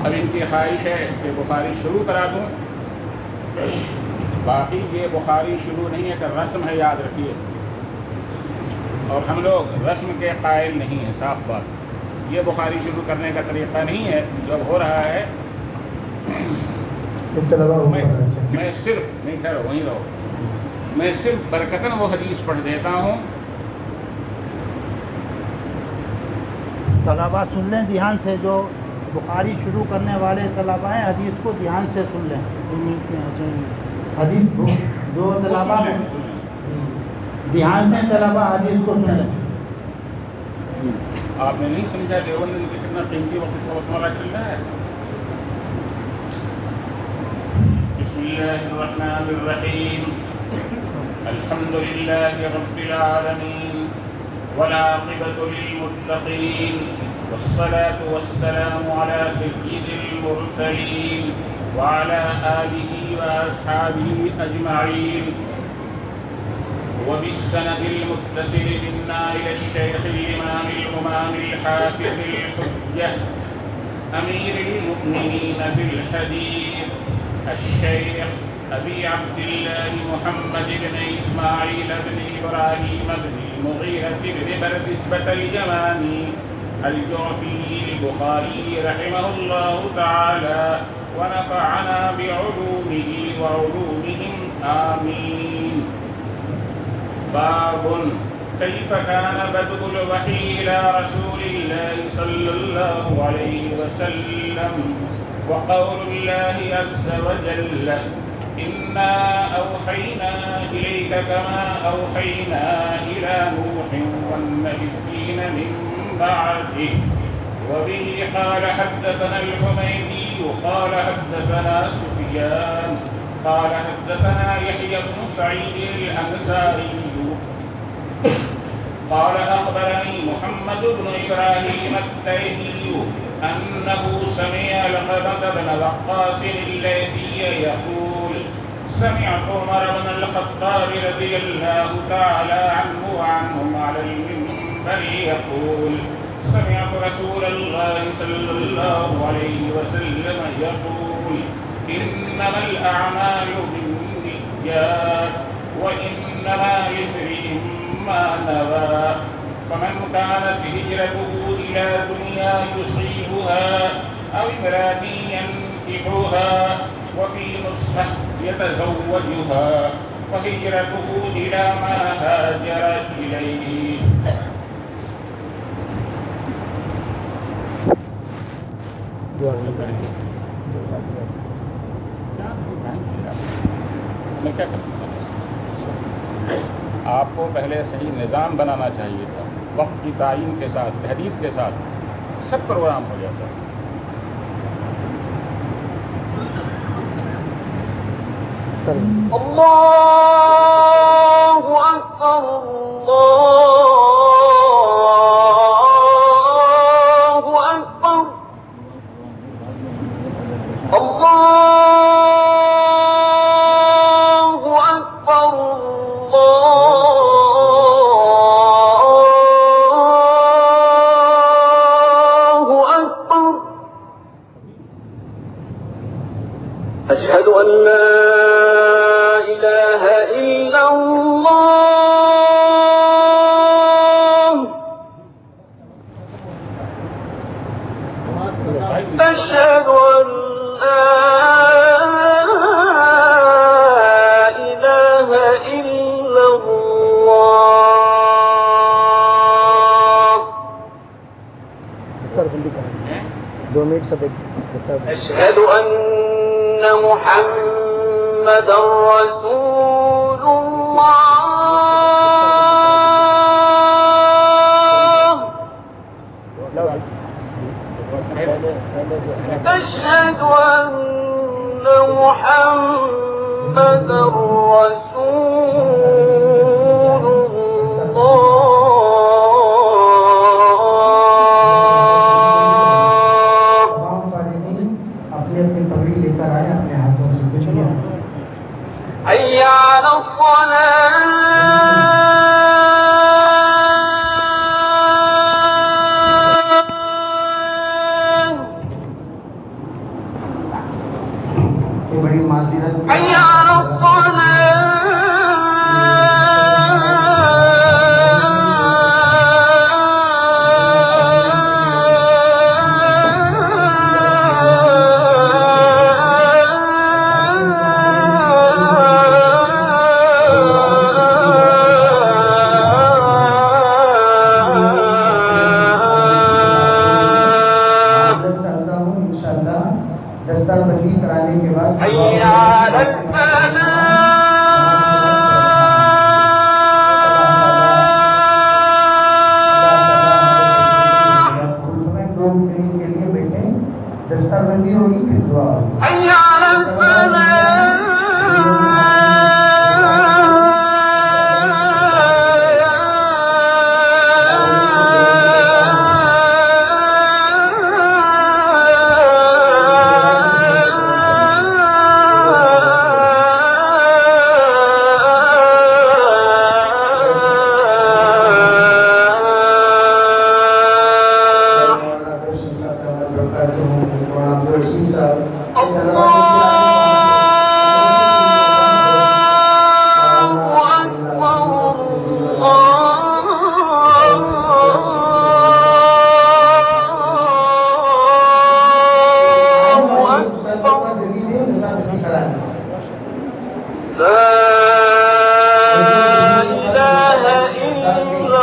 اب ان کی خواہش ہے کہ بخاری شروع کرا دوں. باقی یہ بخاری شروع نہیں ہے کہ رسم ہے, یاد رکھیے. اور ہم لوگ رسم کے قائل نہیں ہیں, صاف بات. یہ بخاری شروع کرنے کا طریقہ نہیں ہے. جب ہو رہا ہے میں صرف نہیں ٹھہرو وہیں رہو, میں صرف برکتاً وہ حدیث پڑھ دیتا ہوں. طلبا سن لیں دھیان سے, جو بخاری شروع کرنے والے طلبا ہیں حدیث کو دھیان سے سن لیں. حدیث جو طلبا دھیان سے طلبا حدیث کو سن لیں. آپ نے نہیں سمجھا دیوبند میں کتنا قیمتی وقت اس وقت والا چل رہا ہے. بسم اللہ الرحمن الرحیم الحمد للہ رب العالمین والعاقبۃ للمتقین والصلاة والسلام على سید المرسلین وعلى آلہ وأصحابہ اجمعین وبالسند المتصل منا إلى الشيخ الإمام الهمام الحافظ الحجة أمير المؤمنين في الحديث الشيخ أبي عبد الله محمد بن إسماعيل بن إبراهيم بن المغيرة بن بردسبة اليماني الجعفي البخاري رحمه الله تعالى ونفعنا بعلومه وعلومهم آمين. باب كيف كان بدء الوحي إلى رسول الله صلى الله عليه وسلم وقول الله عز وجل إنا أوحينا إليك كما أوحينا إلى نوح والنبيين من بعده. وبه قال حدثنا الحميدي قال حدثنا سفيان قال حدثنا يحيى بن سعيد الأنصاري قال أخبرني محمد بن إبراهيم التيمي أنه سمع القمة بن وقاص الليثي يقول سمعت عمر بن الخطاب رضي الله تعالى عنه وعنهم على المنبر يقول سمعت رسول الله صلى الله عليه وسلم يقول إنما الأعمال بالنيات وإنما لامرئ ما نوى فمن كانت هجرته إلى دنيا يصيبها أو امرأة ينكحها وفي نسخة يتزوجها فهجرته إلى ما هاجر إليه. میں کیا کر سکتا ہوں؟ آپ کو پہلے صحیح نظام بنانا چاہیے تھا، وقت کی تعین کے ساتھ، تحدید کے ساتھ سب پروگرام ہو جاتا ہے. اللہ اکبر اللہ اکبر اللہ اکبر اللہ اکبر. اشہد ان لا الہ الا اللہ اشہد ان لا الہ الا اللہ. دستار بندی کریں 2 منٹ سب ایک دستار بندی. اشہد ان محمد رسول اللہ اشہد ان محمد رسول اللہ. تمام فارغین اپنی اپنی پگڑی لے کر آئے اپنے ہاتھوں سے دنیا. حی علی الصلاۃ یہ بڑی معذرت حی علی الصلاۃ دستار بندی کرانے کے بعد حی علی الفلاح کے لیے بیٹھے. دستار بندی ہوگی پھر دعا ہوگی. حی علی الفلاح لا إله إلا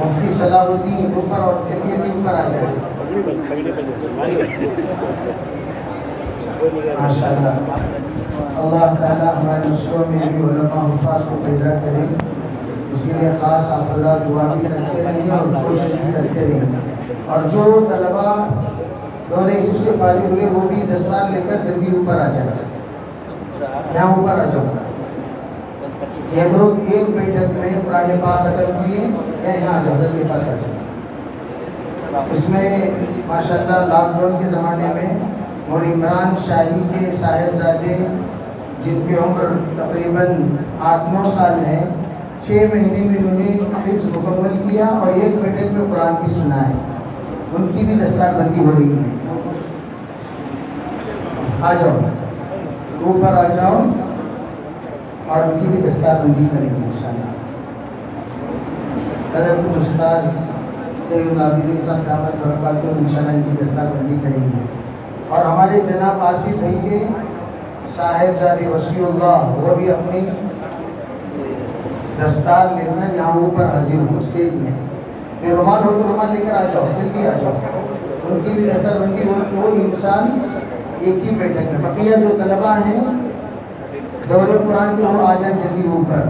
مفتی صلاح الدین اوپر اور جلدی جلدی اوپر آ جائے. ماشاء اللہ. اللہ تعالیٰ ہمارے مسلموں میں بھی علماء حفاظ کو پیدا کرے. اس کے لیے خاص آپ حضرات دعا بھی کرتے رہیں اور کوشش بھی کرتے رہیں. اور جو طلباء دورے حفظ سے فارغ ہوئے وہ بھی دستار لے کر جلدی اوپر آ جائیں. یہاں اوپر آ جاؤ. یہ لوگ ایک بیٹھک میں قرآن پاک ختم کیے یا یہاں آ جاؤ، حضرت کے پاس آ جاؤ. اس میں ماشاءاللہ لاک ڈاؤن کے زمانے میں اور عمران شاہی کے صاحبزادے جن کی عمر تقریباً 8-9 سال ہے، 6 مہینے میں انہوں نے حفظ مکمل کیا اور ایک بیٹھک میں قرآن بھی سنا ہے. ان کی بھی دستار بندی ہو رہی ہے. آ جاؤ اوپر آ جاؤ اور ان کی بھی دستار بندی کریں گے انشاءاللہ. حضرت استاد سید العابدین صاحب دامت برکاتہ انشاءاللہ ان کی دستار بندی کریں گے. اور ہمارے جناب آصف بھائی کے صاحبزادے وسیع اللہ وہ بھی اپنی دستار لے کر یہاں اوپر حاضر ہوں اسٹیج میں. یہ رومال ہو تو رومال لے کر آ جاؤ، جلدی آ جاؤ. ان کی بھی دستار بندی ہو. وہ انسان ایک ہی بیٹھک میں. بقیہ جو طلباء ہیں دورے قرآن کے وہ آ جائیں جلدی اوپر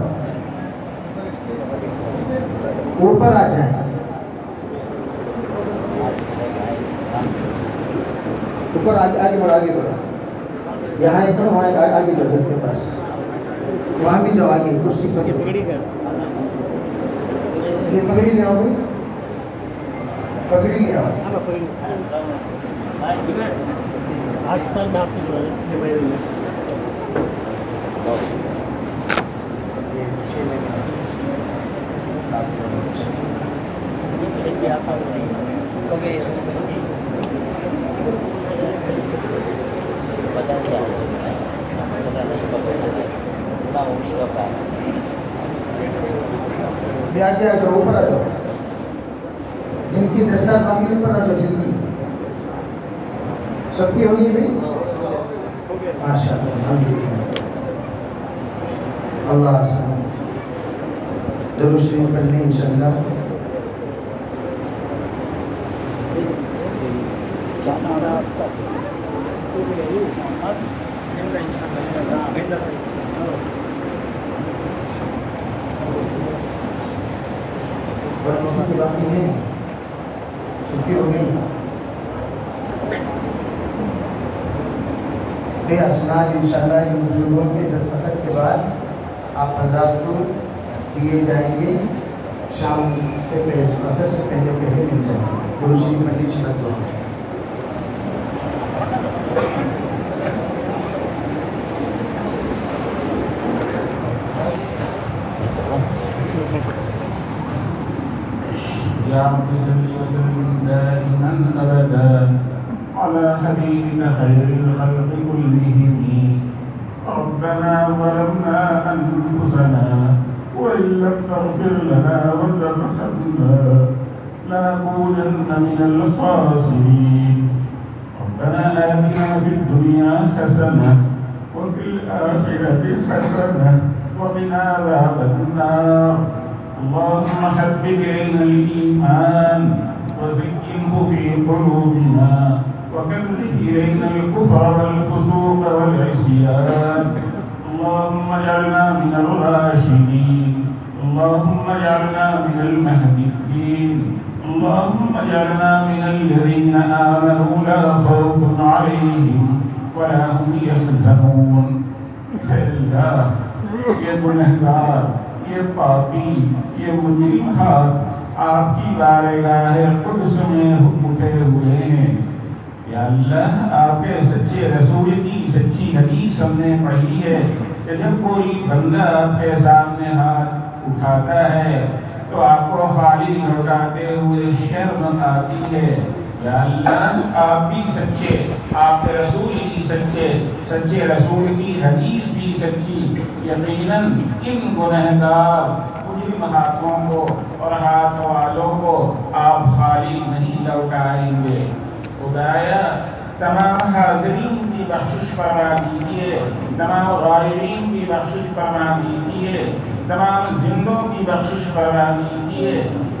اوپر آ جائیں. اوپر آگے بڑھا آگے بڑھا. یہاں ایک وہاں آگے جاؤ حضرت کے پاس. وہاں بھی جاؤ آگے کرسی پر. یہ پگڑی لے آؤ بھائی، پگڑی لے آؤ. 8 سال میں آپ کی جو ہے اس لیے یہ 6 مہینے آگے آ جاؤ اوپر آ جاؤ. جن کی دستار باقی اوپر آ جاؤ جلدی. سب کی ہونی ہے بھائی. ماشاء اللہ الحمدللہ. اللہ حسن درود شریف پڑھ لیں انشاءاللہ. اور کسی کی باقی ہے چھٹی ہو گئی. بے اسناد انشاءاللہ ان بزرگوں کے دستخط کے بعد آپ حضرات کو دیے جائیں گے. شام سے پہلے عصر سے پہلے مل جائیں گے. درود شریف پڑھ لیجیے. یا رب صلی وسلم دائما ابدا على حبيبك خير الخلق كلهم. ربنا ظلمنا أنفسنا وإن لم تغفر لنا وترحمنا لنكونن من الخاسرين. ربنا آتنا في الدنيا حسنة وفي الآخرة حسنة وقنا عذاب النار. اللهم حبب إلينا الإيمان وزينه في قلوبنا وكره إلينا الكفر والفسوق والعصيان. اللهم اجعلنا من الراشدين. اللهم اجعلنا من المهديين. اللهم اجعلنا من الذين آمنوا لا خوف عليهم ولا هم يحزنون. اللہ یہ گنہگار، یہ پاپی، یہ مجرم ہاتھ آپ کی بارگاہ قدس میں اٹھے ہوئے ہیں. یا اللہ آپ کے سچے رسول کی سچی حدیث ہم نے پڑھی ہے کہ جب کوئی بندہ آپ کے سامنے ہاتھ اٹھاتا ہے تو آپ کو خالی لوٹاتے ہوئے شرم آتی ہے. یا اللہ آپ بھی سچے، آپ کے رسول بھی سچے، سچے رسول کی حدیث بھی سچی. یقیناً ان گنہگار مجرم ہاتھوں کو اور ہاتھ والوں کو آپ خالی نہیں لوٹائیں گے. خدایا تمام حاضرین کی بخشش فرما دیجیے، تمام غائبین کی بخشش فرما دیجیے، تمام زندوں کی بخشش فرما دیجیے،